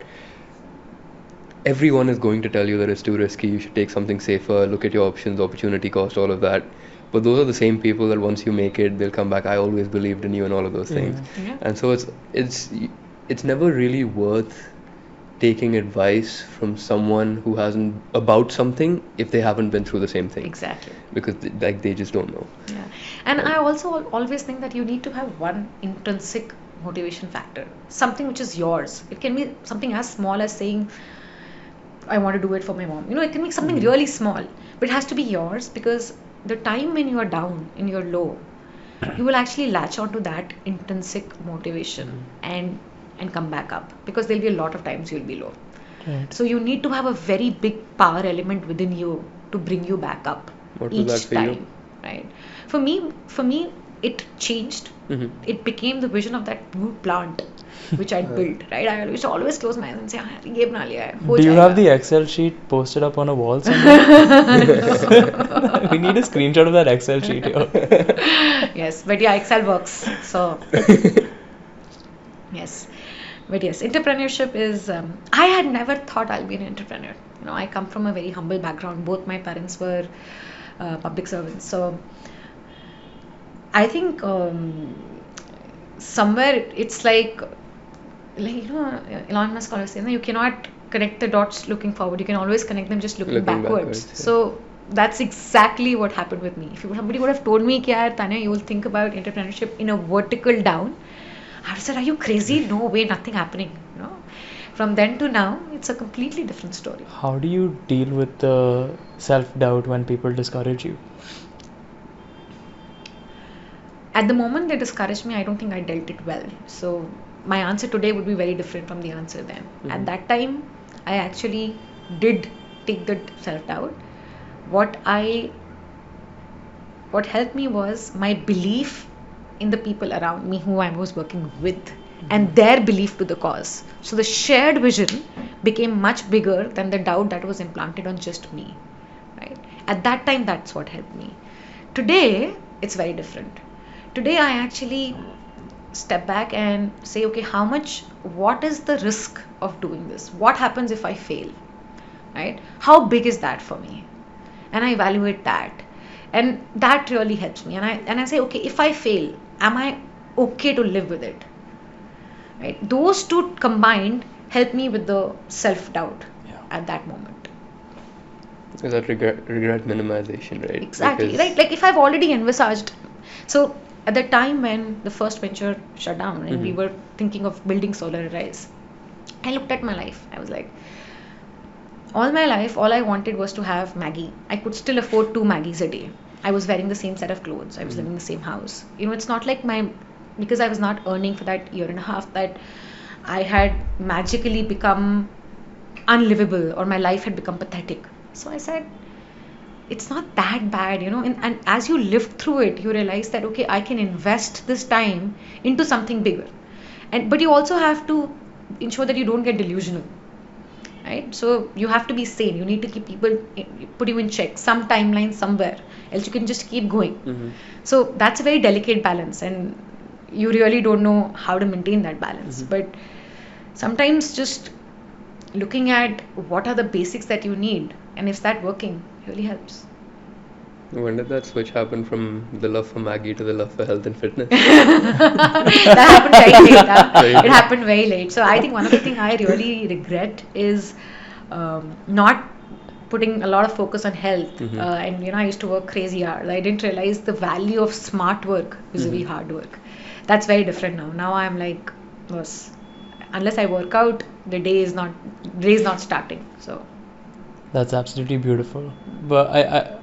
everyone is going to tell you that it's too risky, you should take something safer, look at your options, opportunity cost, all of that. But those are the same people that once you make it, they'll come back, I always believed in you, and all of those things. Yeah. And so it's never really worth taking advice from someone who hasn't about something if they haven't been through the same thing. Exactly. Because they just don't know. Yeah. And I also always think that you need to have one intrinsic motivation factor, something which is yours. It can be something as small as saying, I want to do it for my mom. It can be something really small, but it has to be yours, because the time when you are down, in your low, you will actually latch onto that intrinsic motivation and come back up, because there'll be a lot of times you'll be low. Right. So you need to have a very big power element within you to bring you back up. What was each that for time, you? right? For me, it changed. Mhm. It became the vision of that new plant which I'd built, right? I used to always close my eyes and say, "हाँ, ये बना लिया है, हो Do you have जाएगा." the Excel sheet posted up on a wall somewhere? We need a screenshot of that Excel sheet here. Yes, but yeah, Excel works. So yes, but yes, entrepreneurship is. I had never thought I'll be an entrepreneur. I come from a very humble background. Both my parents were public servants, so I think somewhere it's like Elon Musk always says, you cannot connect the dots looking forward. You can always connect them just looking backwards. Yeah. So that's exactly what happened with me. If somebody would have told me, Tanya, you will think about entrepreneurship in a vertical down, I would have said, are you crazy? No way, nothing happening. From then to now, it's a completely different story. How do you deal with the self-doubt when people discourage you? At the moment they discouraged me, I don't think I dealt it well. So my answer today would be very different from the answer then. At that time, I actually did take the self-doubt. What helped me was my belief in the people around me who I was working with and their belief to the cause. So the shared vision became much bigger than the doubt that was implanted on just me. Right? At that time, that's what helped me. Today, it's very different. Today, I actually step back and say, okay, what is the risk of doing this? What happens if I fail? Right? How big is that for me? And I evaluate that. And that really helps me. And I say, okay, if I fail, am I okay to live with it? Right? Those two combined help me with the self-doubt at that moment. Is that regret minimization, right? Exactly. Right? Like if I've already envisaged. So at the time when the first venture shut down and we were thinking of building SolarArise, I looked at my life. I was like, all my life, all I wanted was to have Maggie. I could still afford 2 Maggies a day. I was wearing the same set of clothes. I was living in the same house. It's not like because I was not earning for that year and a half that I had magically become unlivable or my life had become pathetic. So I said, it's not that bad, and as you live through it, you realize that, okay, I can invest this time into something bigger. But you also have to ensure that you don't get delusional. Right? So you have to be sane. You need to keep people, put you in check, some timeline somewhere, else you can just keep going. So that's a very delicate balance, and you really don't know how to maintain that balance. But sometimes just looking at what are the basics that you need, and if that's working, really helps. When did that switch happen from the love for Maggie to the love for health and fitness? That happened very late. It happened very late. So I think one of the things I really regret is not putting a lot of focus on health. And I used to work crazy hours. I didn't realize the value of smart work vis-a-vis hard work. That's very different now. Now I'm like, unless I work out, the day is not starting. So that's absolutely beautiful. But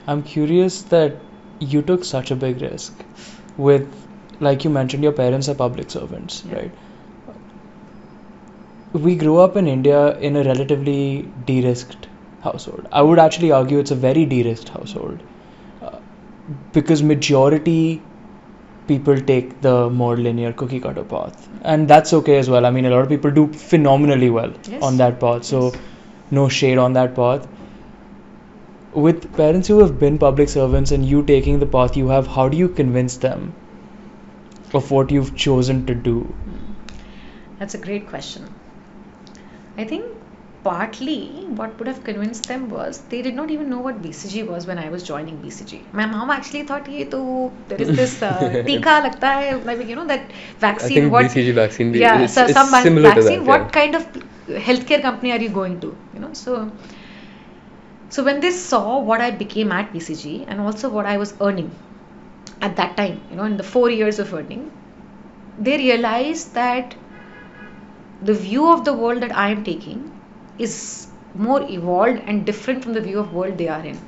I'm curious that you took such a big risk with, like you mentioned, your parents are public servants, right? We grew up in India in a relatively de-risked household. I would actually argue it's a very de-risked household because majority people take the more linear cookie cutter path, and that's okay as well. I mean, a lot of people do phenomenally well on that path, so no shade on that path. With parents who have been public servants and you taking the path you have, how do you convince them of what you've chosen to do? That's a great question. I think partly what would have convinced them was they did not even know what BCG was when I was joining BCG. My mom actually thought, there is this tika lagta hai, like, that vaccine. I think BCG vaccine. Yeah, so some similar vaccine. To that, what kind of healthcare company are you going to? So when they saw what I became at BCG and also what I was earning at that time, in the 4 years of earning, they realized that the view of the world that I am taking is more evolved and different from the view of world they are in.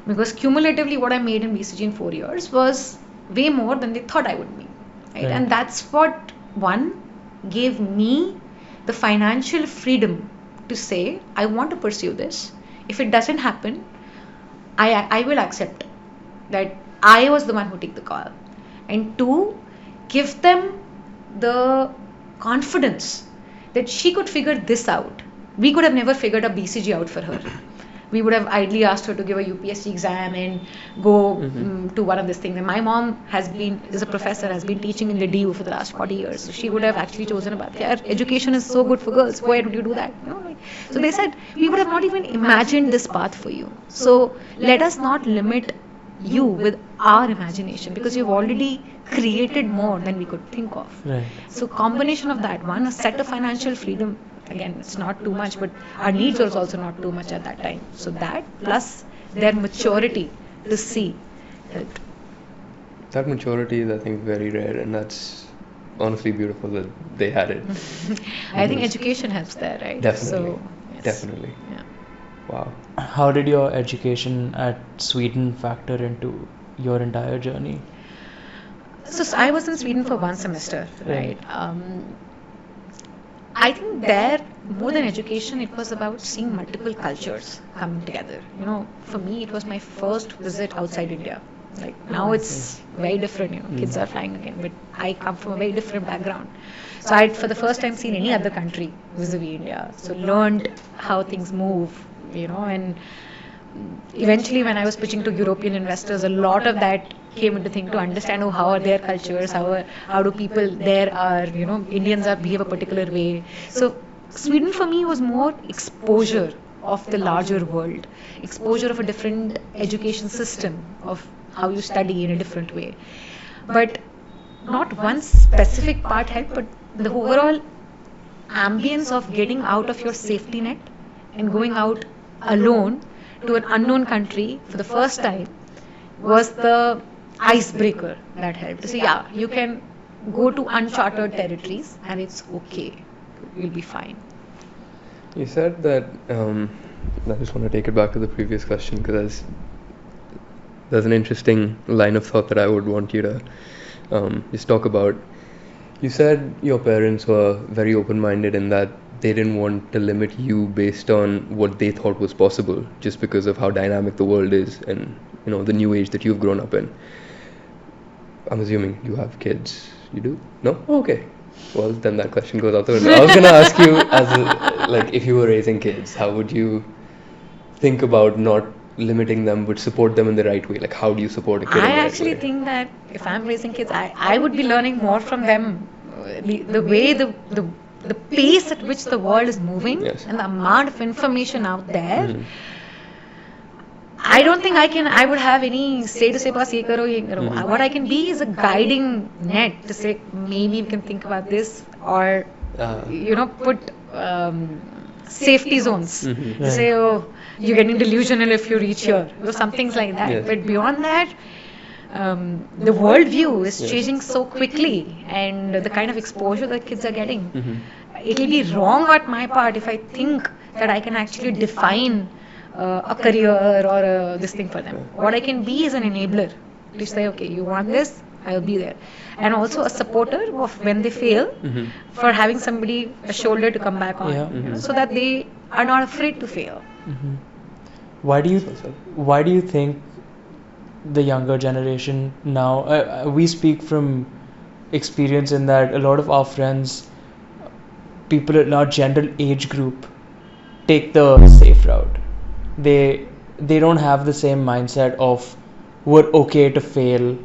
Because cumulatively what I made in BCG in 4 years was way more than they thought I would be. Right? And that's what, one, gave me the financial freedom to say, I want to pursue this. If it doesn't happen, I will accept that I was the one who took the call. And two, give them the confidence that she could figure this out. We could have never figured a BCG out for her. We would have idly asked her to give a UPSC exam and go to one of these things. And my mom is a professor, has been teaching in the DU for the last 40 years. So she would have actually chosen about, yeah, education is so good for girls. Why would you do that? So they said, we would have not even imagined this path for you. So let us not limit you with our imagination, because you've already created more than we could think of. Right. So combination of that, one, a set of financial freedom. Again, it's not too much, but our needs was also not too much at that time. So that plus their maturity to see helped. That maturity is, I think, very rare, and that's honestly beautiful that they had it. I think education helps there, right? Definitely. So, yes. Definitely. Yeah. Wow. How did your education at Sweden factor into your entire journey? So I was in Sweden for one semester, right? I think there, more than education, it was about seeing multiple cultures coming together. For me, it was my first visit outside India. Like now it's very different, kids are flying again, but I come from a very different background. So I'd for the first time seen any other country vis-a-vis India. So learned how things move, and eventually when I was pitching to European investors, a lot of that came into thing to understand how are their cultures, how do people there are, Indians behave a particular way. So Sweden for me was more exposure of the larger world, exposure of a different education system, of how you study in a different way. But not one specific part helped, but the overall ambience of getting out of your safety net and going out alone to an unknown country for the first time was the icebreaker that helped. So yeah, you can go to uncharted territories and it's okay. You'll be fine. You said that, I just want to take it back to the previous question, because there's an interesting line of thought that I would want you to just talk about. You said your parents were very open-minded in that they didn't want to limit you based on what they thought was possible, just because of how dynamic the world is and the new age that you've grown up in. I'm assuming you have kids. You do? No? Oh, okay. Well, then that question goes out the window. I was gonna ask you, if you were raising kids, how would you think about not limiting them but support them in the right way? Like, how do you support a kid in the I right actually way? think that if I'm raising kids, I would be learning more from them. The way the pace at which the world is moving, Yes. and the amount of information out there. I don't think I would have any say to say, "Bas ye karo, ye karo." What I can be is a guiding net to say, maybe we can think about this, or put safety zones. To say, oh, you're getting delusional if you reach here, some things like that. Yes. But beyond that, the worldview is changing so quickly, and the kind of exposure that kids are getting. It will be wrong at my part if I think that I can actually define a career or this thing for them. What I can be is an enabler to say, okay, you want this, I'll be there. And also a supporter of when they fail, for having somebody, a shoulder to come back on, so that they are not afraid to fail. Why do you think the younger generation now, we speak from experience in that a lot of our friends, people in our general age group, take the safe route. They don't have the same mindset of we're okay to fail,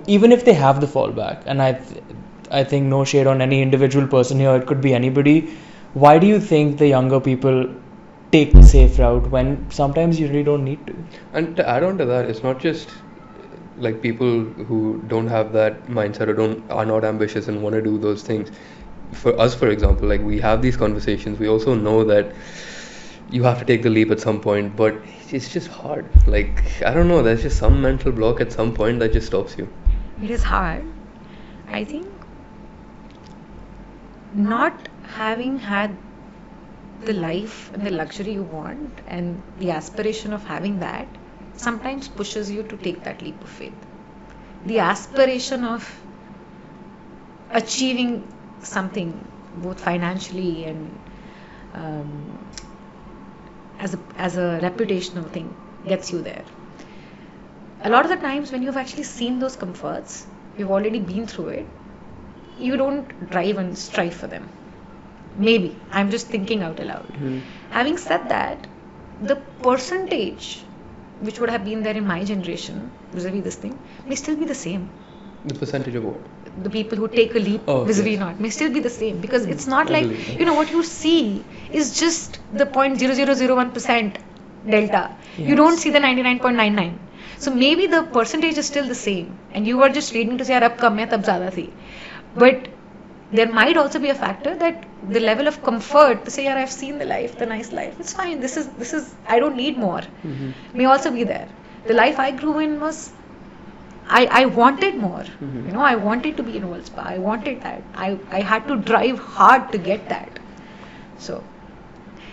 even if they have the fallback. And I think, no shade on any individual person here, it could be anybody. Why do you think the younger people take the safe route when sometimes you really don't need to? And to add on to that, it's not just like people who don't have that mindset or are not ambitious and want to do those things. For us, for example, like, we have these conversations, we also know that you have to take the leap at some point, but it's just hard. Like, I don't know, there's just some mental block at some point that just stops you. It is hard. I think not having had the life and the luxury you want and the aspiration of having that sometimes pushes you to take that leap of faith. The aspiration of achieving something, both financially and as a reputational thing, gets you there. a lot of the times when you've actually seen those comforts, you've already been through it, you don't drive and strive for them. Maybe. I'm just thinking out aloud. Having said that, the percentage which would have been there in my generation vis-a-vis this thing may still be the same. The percentage of what? The people who take a leap vis-a-vis not may still be the same, because it's not like, what you see is just the 0.0001% delta. You don't see the 99.99. So maybe the percentage is still the same, and you are just reading to say yaar ab kam hai tab zyada thi. But there might also be a factor that the level of comfort to say yaar I've seen the life, the nice life, it's fine, this is I don't need more, may also be there. The life I grew in was I wanted more. I wanted to be in World Spa. I wanted that. I had to drive hard to get that. So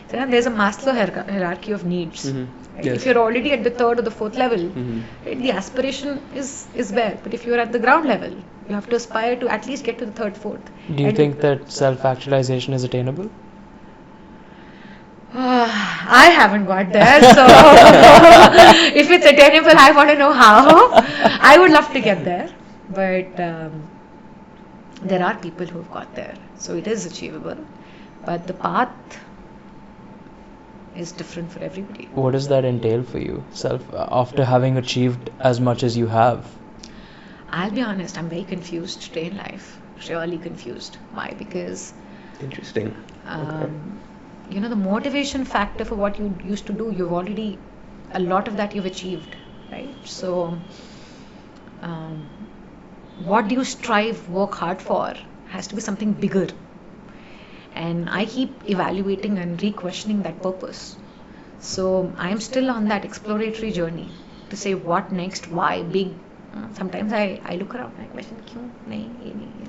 there's a Maslow hierarchy of needs. Right? If you're already at the third or the fourth level, right, the aspiration is there. But if you're at the ground level, you have to aspire to at least get to the third, fourth. Do you think that self-actualization is attainable? I haven't got there, so if it's attainable, I want to know how. I would love to get there, but there are people who have got there, so it is achievable, but the path is different for everybody. What does that entail for you, after having achieved as much as you have? I'll be honest, I'm very confused today in life, really confused. Why? Because interesting. Okay. The motivation factor for what you used to do, you've already, a lot of that you've achieved, right? So, what do you strive, work hard for has to be something bigger. And I keep evaluating and re-questioning that purpose. So, I'm still on that exploratory journey to say what next, why, big. Sometimes I look around and I question, kyun nahi, ye nahi.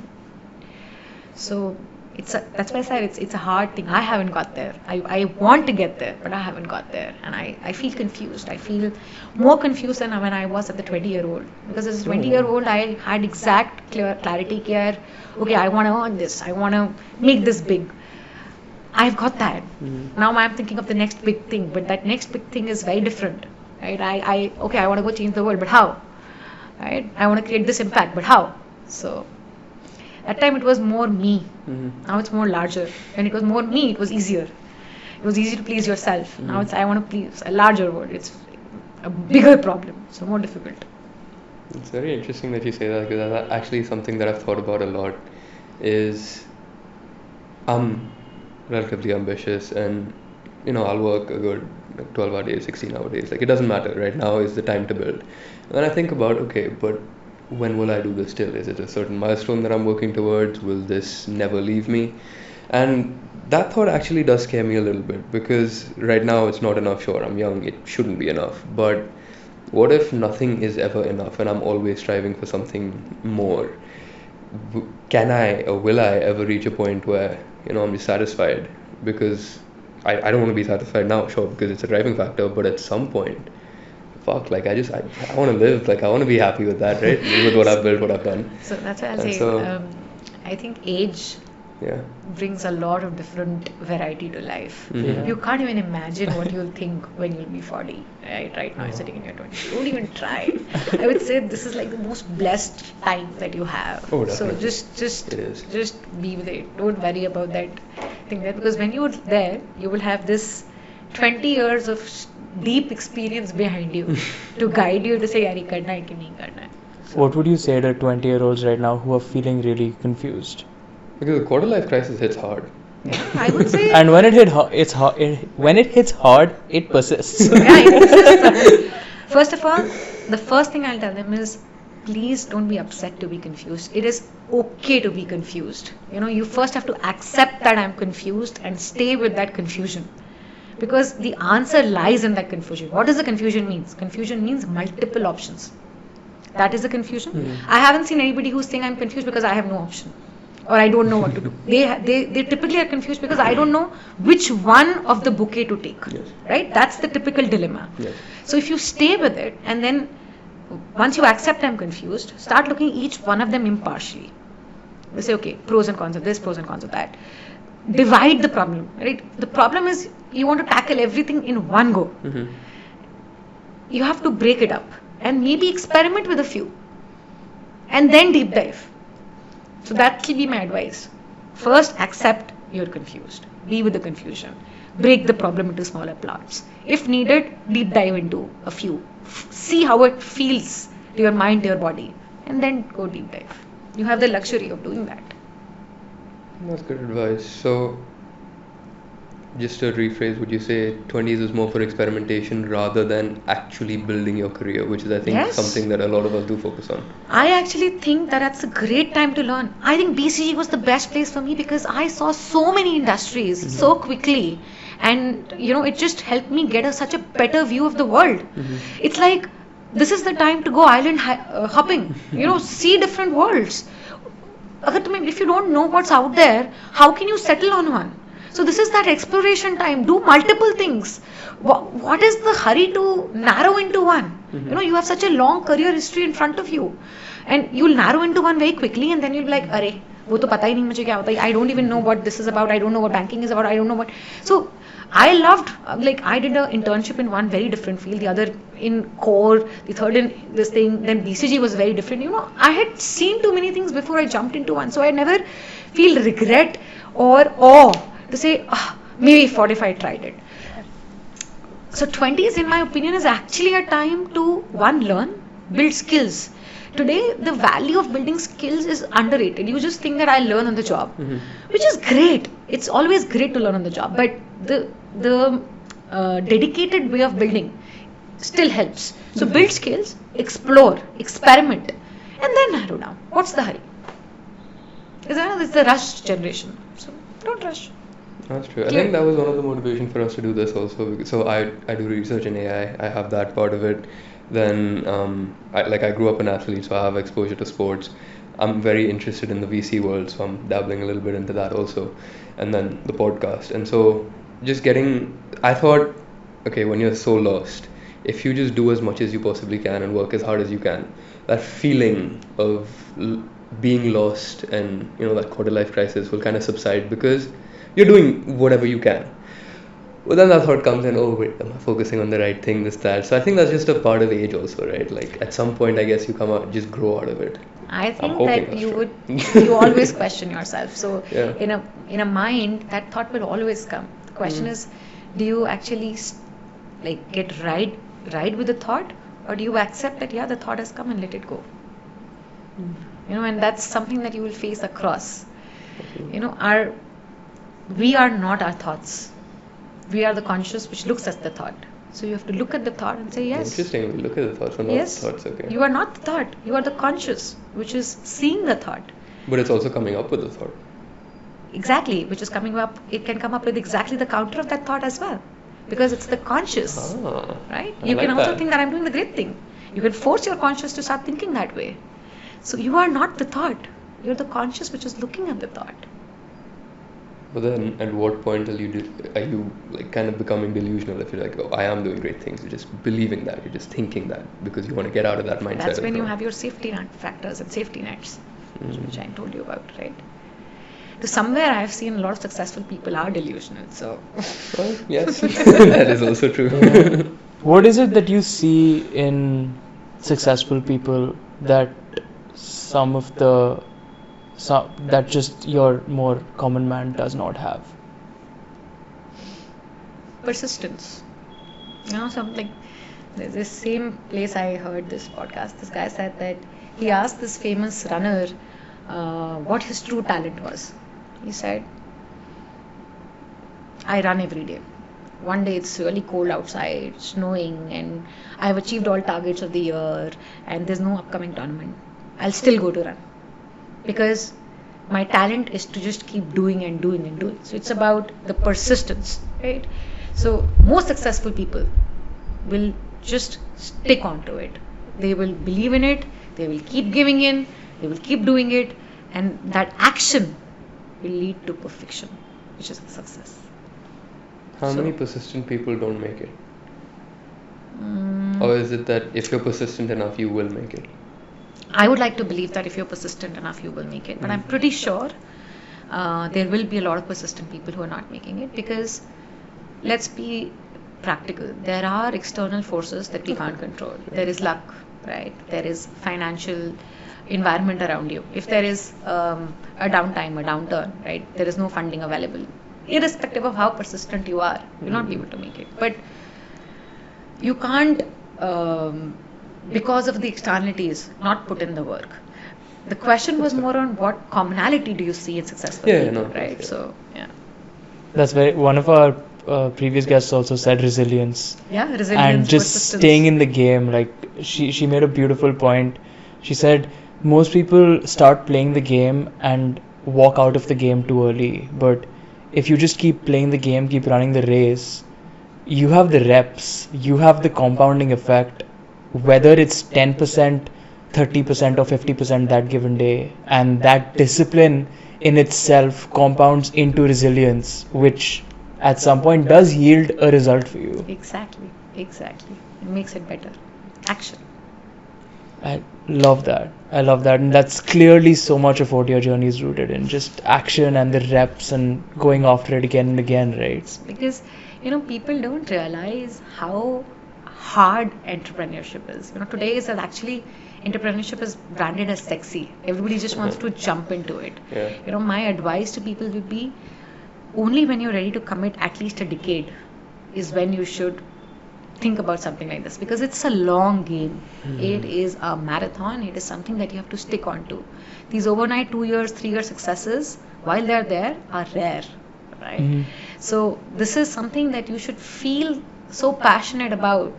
So, that's why I said it's a hard thing. I haven't got there. I want to get there, but I haven't got there. And I feel confused. I feel more confused than when I was at the 20-year-old. Because as a 20-year-old, I had exact clarity here. Okay, I want to earn this. I want to make this big. I've got that. Now I'm thinking of the next big thing. But that next big thing is very different. Right? I want to go change the world, but how? Right? I want to create this impact, but how? So that time it was more me. Now it's more larger. When it was more me, it was easier. It was easy to please yourself. Now it's I want to please a larger world. It's a bigger problem, so more difficult. It's very interesting that you say that, because that's actually something that I've thought about a lot. Is I'm relatively ambitious, and I'll work a good 12-hour days, 16-hour days. Like, it doesn't matter. Right now is the time to build. And then I think about, okay, but when will I do this till? Is it a certain milestone that I'm working towards? Will this never leave me? And that thought actually does scare me a little bit, because right now it's not enough. Sure, I'm young, it shouldn't be enough. But what if nothing is ever enough and I'm always striving for something more? Can I or will I ever reach a point where, I'm dissatisfied? Because I don't want to be satisfied now, sure, because it's a driving factor, but at some point, fuck, like I want to live, like I want to be happy with that, right? With what I've built, what I've done. So that's why I'll say, I think age brings a lot of different variety to life. You can't even imagine what you'll think when you'll be 40, right? Right now you're sitting in your 20s. Don't even try. I would say this is like the most blessed time that you have. Oh, so just be with it. Don't worry about that thing there, because when you're there, you will have this 20 years of deep experience behind you to guide you to say, yaar, ye karna hai ki nahi karna hai. So, what would you say to 20-year-olds right now who are feeling really confused? Because the quarter life crisis hits hard. Yeah, I would say. And when it hits hard, it persists. It persists. First of all, the first thing I'll tell them is, please don't be upset to be confused. It is okay to be confused. You first have to accept that I'm confused and stay with that confusion. Because the answer lies in that confusion. What does the confusion mean? Confusion means multiple options. That is the confusion. I haven't seen anybody who's saying I'm confused because I have no option, or I don't know what to do. They typically are confused because I don't know which one of the bouquet to take. Yes. Right? That's the typical dilemma. Yes. So if you stay with it, and then once you accept I'm confused, start looking each one of them impartially. You say, okay, pros and cons of this, pros and cons of that. Divide the problem, right? The problem is you want to tackle everything in one go. You have to break it up. and maybe experiment with a few and then deep dive. So that will be my advice. First, accept you're confused. Be with the confusion. Break the problem into smaller parts. If needed, deep dive into a few. See how it feels to your mind, to your body, and then go deep dive. You have the luxury of doing that. That's good advice. So, just to rephrase, would you say 20s is more for experimentation rather than actually building your career, which is, I think, Yes. something that a lot of us do focus on? I actually think that that's a great time to learn. I think BCG was the best place for me because I saw so many industries so quickly, and it just helped me get such a better view of the world. It's like this is the time to go island hopping. See different worlds. If you don't know what's out there, how can you settle on one? So this is that exploration time. Do multiple things. What is the hurry to narrow into one? You have such a long career history in front of you, and you'll narrow into one very quickly, and then you'll be like, "Arey, वो तो पता ही नहीं मुझे क्या होता है. I don't even know what this is about. I don't know what banking is about. I don't know what." So I loved, I did an internship in one very different field, the other in core, the third in this thing, then BCG was very different. I had seen too many things before I jumped into one, so I never feel regret or awe to say, maybe if I tried it. So 20s, in my opinion, is actually a time to, one, learn, build skills. Today, the value of building skills is underrated. You just think that I'll learn on the job, which is great. It's always great to learn on the job, but the dedicated way of building still helps. So build skills, explore, experiment, and then narrow down. What's the hurry? It's the rush generation. So don't rush. That's true. I think that was one of the motivation for us to do this also. So I do research in AI. I have that part of it. Then I grew up an athlete, so I have exposure to sports. I'm very interested in the VC world, so I'm dabbling a little bit into that also. And then the podcast. And so I thought, okay, when you're so lost, if you just do as much as you possibly can and work as hard as you can, that feeling of being lost and that quarter life crisis will kind of subside because you're doing whatever you can. But then that thought comes in, oh wait, am I focusing on the right thing, this, that. So I think that's just a part of age also, right? Like at some point I guess you just grow out of it. I think that you always question yourself. So Yeah. in a mind, that thought will always come. The question is, do you actually get ride with the thought, or do you accept that the thought has come and let it go? And that's something that you will face across. We are not our thoughts. We are the conscious which looks at the thought. So you have to look at the thought and say yes. Interesting. We look at the thoughts, but not the thoughts. Okay. You are not the thought. You are the conscious, which is seeing the thought. But it's also coming up with the thought. Exactly, which is coming up. It can come up with exactly the counter of that thought as well, because it's the conscious, right? You can also think that I'm doing the great thing. You can force your conscious to start thinking that way. So you are not the thought. You're the conscious which is looking at the thought. But then at what point are you kind of becoming delusional if you're like, oh, I am doing great things? You're just believing that, you're just thinking that because you want to get out of that mindset. That's when you have your safety net factors and safety nets, which I told you about, right? So somewhere I have seen a lot of successful people are delusional. So well, yes, that is also true. What is it that you see in successful people that that just your more common man does not have? Persistence. Something. There's this same place I heard this podcast. This guy said that he asked this famous runner what his true talent was. He said, I run every day. One day it's really cold outside, snowing, and I've achieved all targets of the year, and there's no upcoming tournament. I'll still go to run. Because my talent is to just keep doing and doing and doing. So it's about the persistence, right? So most successful people will just stick onto it. They will believe in it. They will keep giving in. They will keep doing it. And that action will lead to perfection, which is success. How many persistent people don't make it? Or is it that if you're persistent enough, you will make it? I would like to believe that if you're persistent enough, you will make it. But I'm pretty sure there will be a lot of persistent people who are not making it, because let's be practical. There are external forces that we can't control. There is luck. right? There is financial environment around you. If there is a downtime, a downturn, right? There is no funding available. Irrespective of how persistent you are, you'll not be able to make it. But you can't, because of the externalities, not put in the work. The question was more on what commonality do you see in successful Yeah, people, no, right? yeah. So, yeah. That's very. One of our previous guests also said resilience. Yeah, resilience, And just persistence. staying in the game. Like she made a beautiful point. She said most people start playing the game and walk out of the game too early. But if you just keep playing the game, keep running the race, you have the reps, you have the compounding effect, whether it's 10%, 30%, or 50% that given day. And that discipline in itself compounds into resilience, which at some point does yield a result for you. Exactly. It makes it better. Action. I love that. And that's clearly so much of what your journey is rooted in. Just action and the reps and going after it again and again, right? Because, people don't realize how hard entrepreneurship is. Today is that actually entrepreneurship is branded as sexy. Everybody just wants to jump into it. Yeah. My advice to people would be, only when you're ready to commit at least a decade is when you should think about something like this, because it's a long game. It is a marathon. It is something that you have to stick on to. These overnight 2 years, 3 year successes, while they're there, are rare, right? So this is something that you should feel so passionate about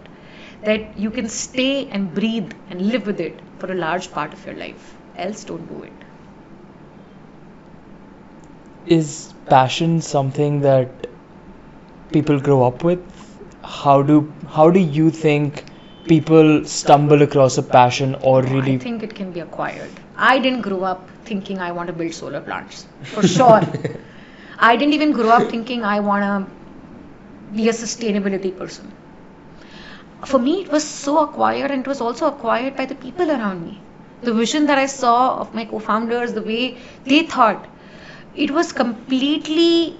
that you can stay and breathe and live with it for a large part of your life. Else, don't do it. Is passion something that people grow up with? How do you think people stumble across a passion or really? I think it can be acquired. I didn't grow up thinking I want to build solar plants, for sure. I didn't even grow up thinking I want to be a sustainability person. For me, it was so acquired, and it was also acquired by the people around me. The vision that I saw of my co-founders, the way they thought, it was completely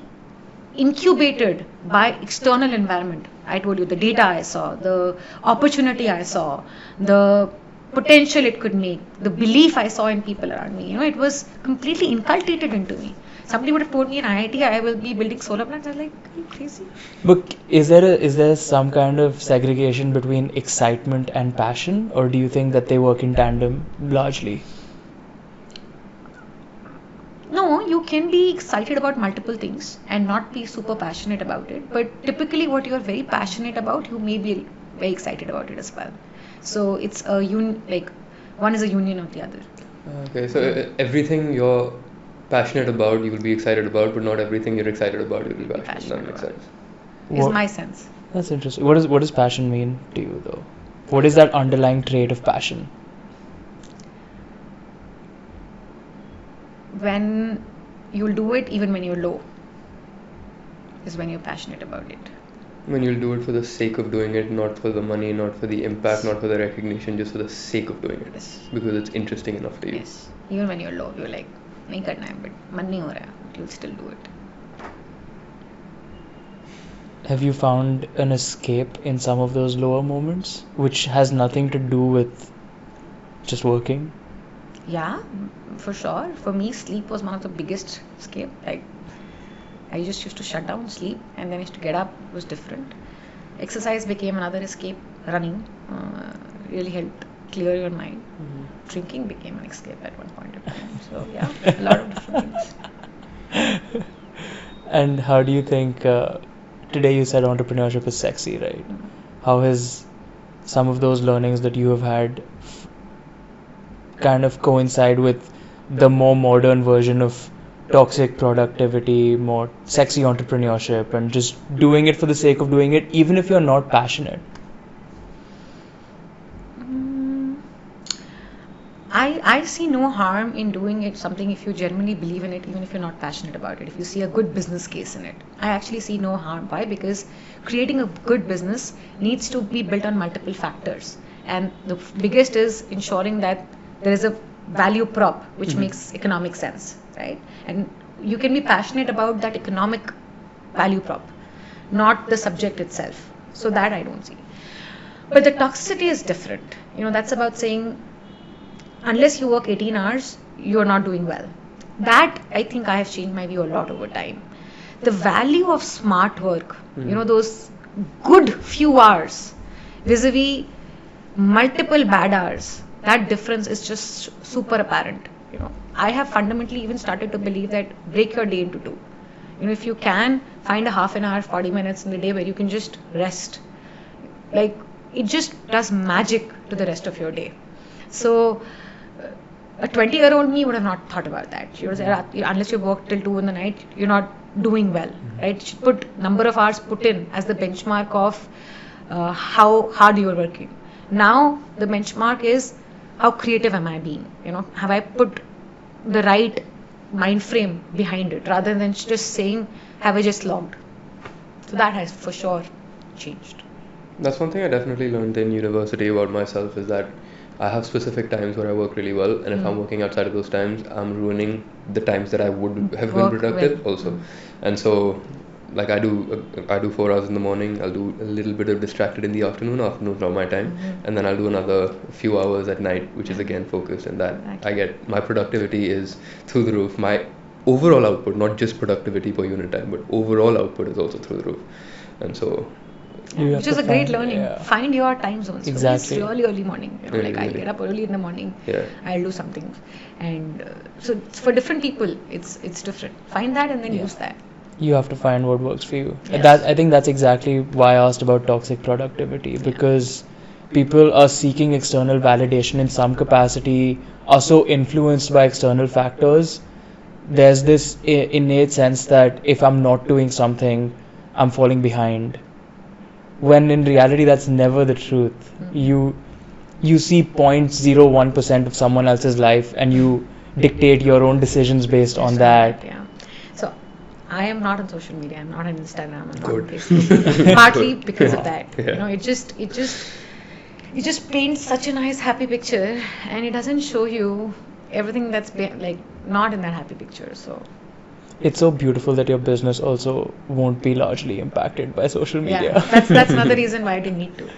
incubated by external environment. I told you the data I saw, the opportunity I saw, the potential it could make, the belief I saw in people around me. It was completely inculcated into me. Somebody would have told me in IIT I will be building solar plants. I was like, are you crazy? But is there some kind of segregation between excitement and passion, or do you think that they work in tandem largely? No, you can be excited about multiple things and not be super passionate about it. But typically what you are very passionate about, you may be very excited about it as well. So it's a one is a union of the other. Okay, so everything you're passionate about, you will be excited about, but not everything you're excited about, you will be passionate. That makes sense. Is my sense. That's interesting. What does passion mean to you though? What is that underlying trait of passion? When you'll do it even when you're low is when you're passionate about it. When you'll do it for the sake of doing it, not for the money, not for the impact, not for the recognition, just for the sake of doing it. Yes. Because it's interesting enough to you. Yes. Even when you're low, you're like, nahi karna hai, but man nahi ho raha hai, but you'll still do it. Have you found an escape in some of those lower moments, which has nothing to do with just working? Yeah, for sure. For me, sleep was one of the biggest escape. Like, I just used to shut down, sleep, and then I used to get up. It was different. Exercise became another escape. Running really helped clear your mind. Drinking became an escape at one point of time. So yeah, a lot of different things. And how do you think, today you said entrepreneurship is sexy, right? How has some of those learnings that you have had kind of coincide with the more modern version of toxic productivity, more sexy entrepreneurship, and just doing it for the sake of doing it, even if you're not passionate? I see no harm in doing it something if you genuinely believe in it, even if you're not passionate about it. If you see a good business case in it, I actually see no harm. Why? Because creating a good business needs to be built on multiple factors, and the biggest is ensuring that there is a value prop which makes economic sense, right? And you can be passionate about that economic value prop, not the subject itself. So that I don't see. But the toxicity is different. That's about saying, unless you work 18 hours, you're not doing well. That, I think, I have changed my view a lot over time. The value of smart work, those good few hours vis-a-vis multiple bad hours, that difference is just super apparent. I have fundamentally even started to believe that break your day into two. If you can find a half an hour, 40 minutes in the day where you can just rest, like, it just does magic to the rest of your day. So a 20-year-old me would have not thought about that. She would say, unless you work till 2 in the night, you're not doing well, right? She put number of hours put in as the benchmark of how hard you're working. Now the benchmark is, how creative am I being? Have I put the right mind frame behind it, rather than just saying, have I just logged? So that has for sure changed. That's one thing I definitely learned in university about myself, is that I have specific times where I work really well, and if I'm working outside of those times, I'm ruining the times that I would have been productive also. And so, like, I do 4 hours in the morning, I'll do a little bit of distracted in the afternoon's not my time, and then I'll do another few hours at night, which is again focused, and that I get, my productivity is through the roof. My overall output, not just productivity per unit time, but overall output is also through the roof. And so, which is a great learning. Find your time zones. Exactly. It's early morning. I'll get up early in the morning. I'll do something, and so for different people, it's different. Find that and then use that. You have to find what works for you. Yes. I think that's exactly why I asked about toxic productivity, because people are seeking external validation in some capacity, are so influenced by external factors. There's this innate sense that if I'm not doing something, I'm falling behind. When in reality, that's never the truth. You see 0.01% of someone else's life, and you dictate your own decisions based on that. Yeah. So I am not on social media. I'm not on Instagram. I'm not on Facebook. Partly because of that. It just paints such a nice happy picture, and it doesn't show you everything that's not in that happy picture. So it's so beautiful that your business also won't be largely impacted by social media. Yeah, that's another reason why I didn't need to.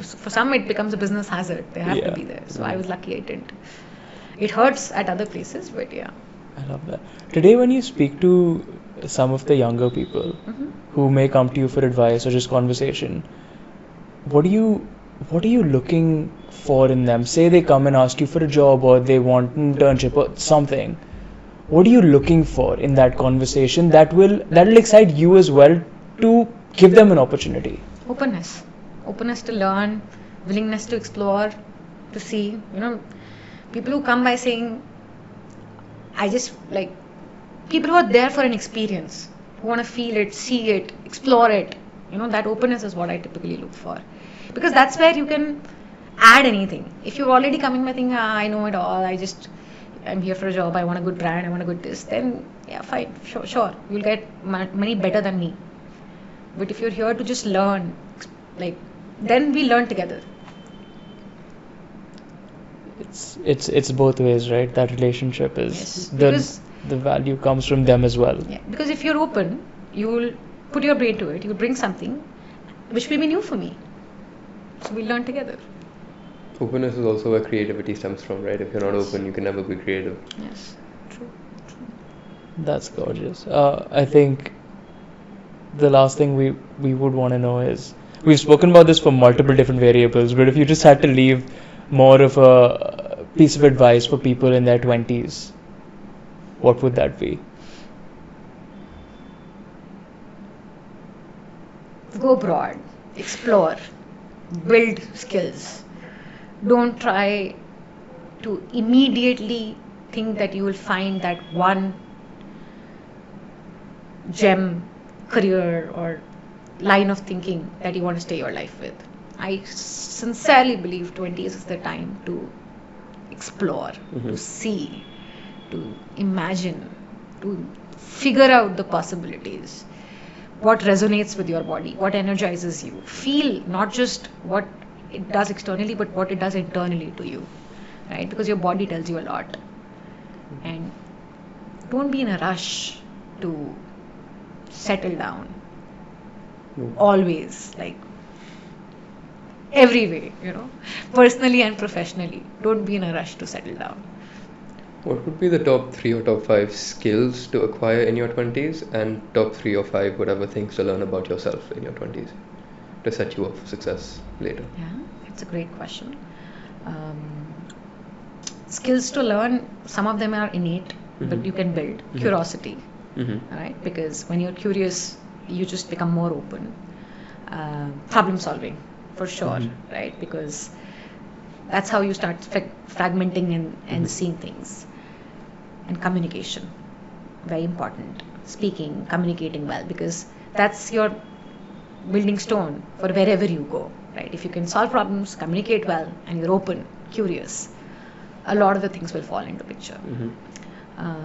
For some, it becomes a business hazard. They have to be there. So I was lucky I didn't. It hurts at other places, but yeah. I love that. Today, when you speak to some of the younger people who may come to you for advice or just conversation, what are you looking for in them? Say they come and ask you for a job, or they want an internship or something. What are you looking for in that conversation that will excite you as well to give them an opportunity? Openness to learn, willingness to explore, to see. People who come by saying, people who are there for an experience, who want to feel it, see it, explore it. That openness is what I typically look for, because that's where you can add anything. If you're already coming by thinking, I know it all, I'm here for a job, I want a good brand, I want a good this, then yeah, fine, sure, you'll get money better than me. But if you're here to just learn, then we learn together. It's both ways, right? That relationship is the value comes from them as well. Yeah, because if you're open, you'll put your brain to it, you'll bring something which will be new for me. So we'll learn together. Openness is also where creativity stems from, right? If you're not open, you can never be creative. Yes, true. That's gorgeous. I think the last thing we would want to know is, we've spoken about this for multiple different variables, but if you just had to leave more of a piece of advice for people in their 20s, what would that be? Go broad, explore, build skills. Don't try to immediately think that you will find that one gem career or line of thinking that you want to stay your life with. I sincerely believe 20s is the time to explore, to see, to imagine, to figure out the possibilities, what resonates with your body, what energizes you. Feel not just what it does externally, but what it does internally to you, right? Because your body tells you a lot. And don't be in a rush to settle down. Always, every way, personally and professionally. Don't be in a rush to settle down. What would be the top 3 or top 5 skills to acquire in your 20s, and top 3 or 5 whatever things to learn about yourself in your 20s to set you up for success later? Yeah, it's a great question. Skills to learn, some of them are innate, but you can build. Curiosity, right? Because when you're curious, you just become more open. Problem solving, for sure, right? Because that's how you start fragmenting and seeing things. And communication, very important. Speaking, communicating well, because that's your building stone for wherever you go, right? If you can solve problems, communicate well, and you're open, curious, a lot of the things will fall into picture.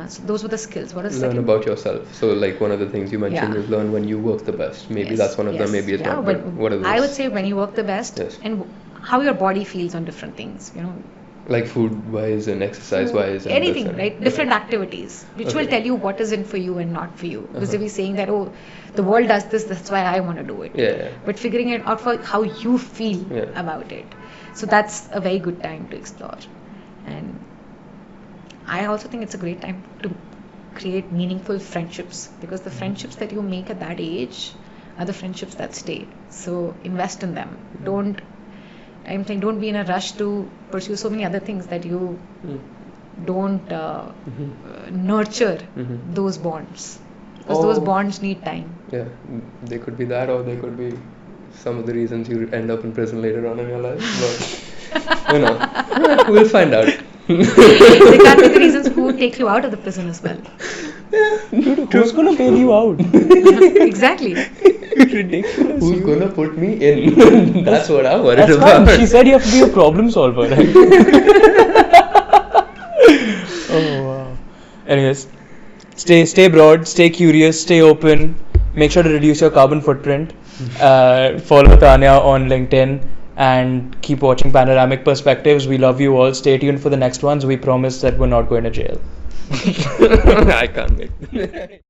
So those were the skills. What is learn second? About yourself. So like one of the things you mentioned is learn when you work the best. Maybe Yes, that's one of them. yes, Maybe it's yeah, not. but What are those? I would say when you work the best, Yes. and how your body feels on different things, Like food wise and exercise wise. And anything, this and- right? Different activities, which will Okay. tell you what is in for you and not for you. Because if you're saying that, oh, the world does this, that's why I want to do it. Yeah. But figuring it out for how you feel about it. So that's a very good time to explore. And I also think it's a great time to create meaningful friendships, because the friendships that you make at that age are the friendships that stay. So invest in them. I'm saying don't be in a rush to pursue so many other things that you don't nurture those bonds, because those bonds need time. Yeah, they could be that, or they could be some of the reasons you end up in prison later on in your life. But we'll find out. They can't be the reasons who take you out of the prison as well. Who's gonna bail you out? Exactly. Ridiculous. Who's gonna put me in? That's what I'm worried That's about. fine. She said you have to be a problem solver, right? Oh wow. Anyways, stay broad, stay curious, stay open. Make sure to reduce your carbon footprint. Follow Tanya on LinkedIn and keep watching Panoramic Perspectives. We love you all. Stay tuned for the next ones. We promise that we're not going to jail. I can't wait.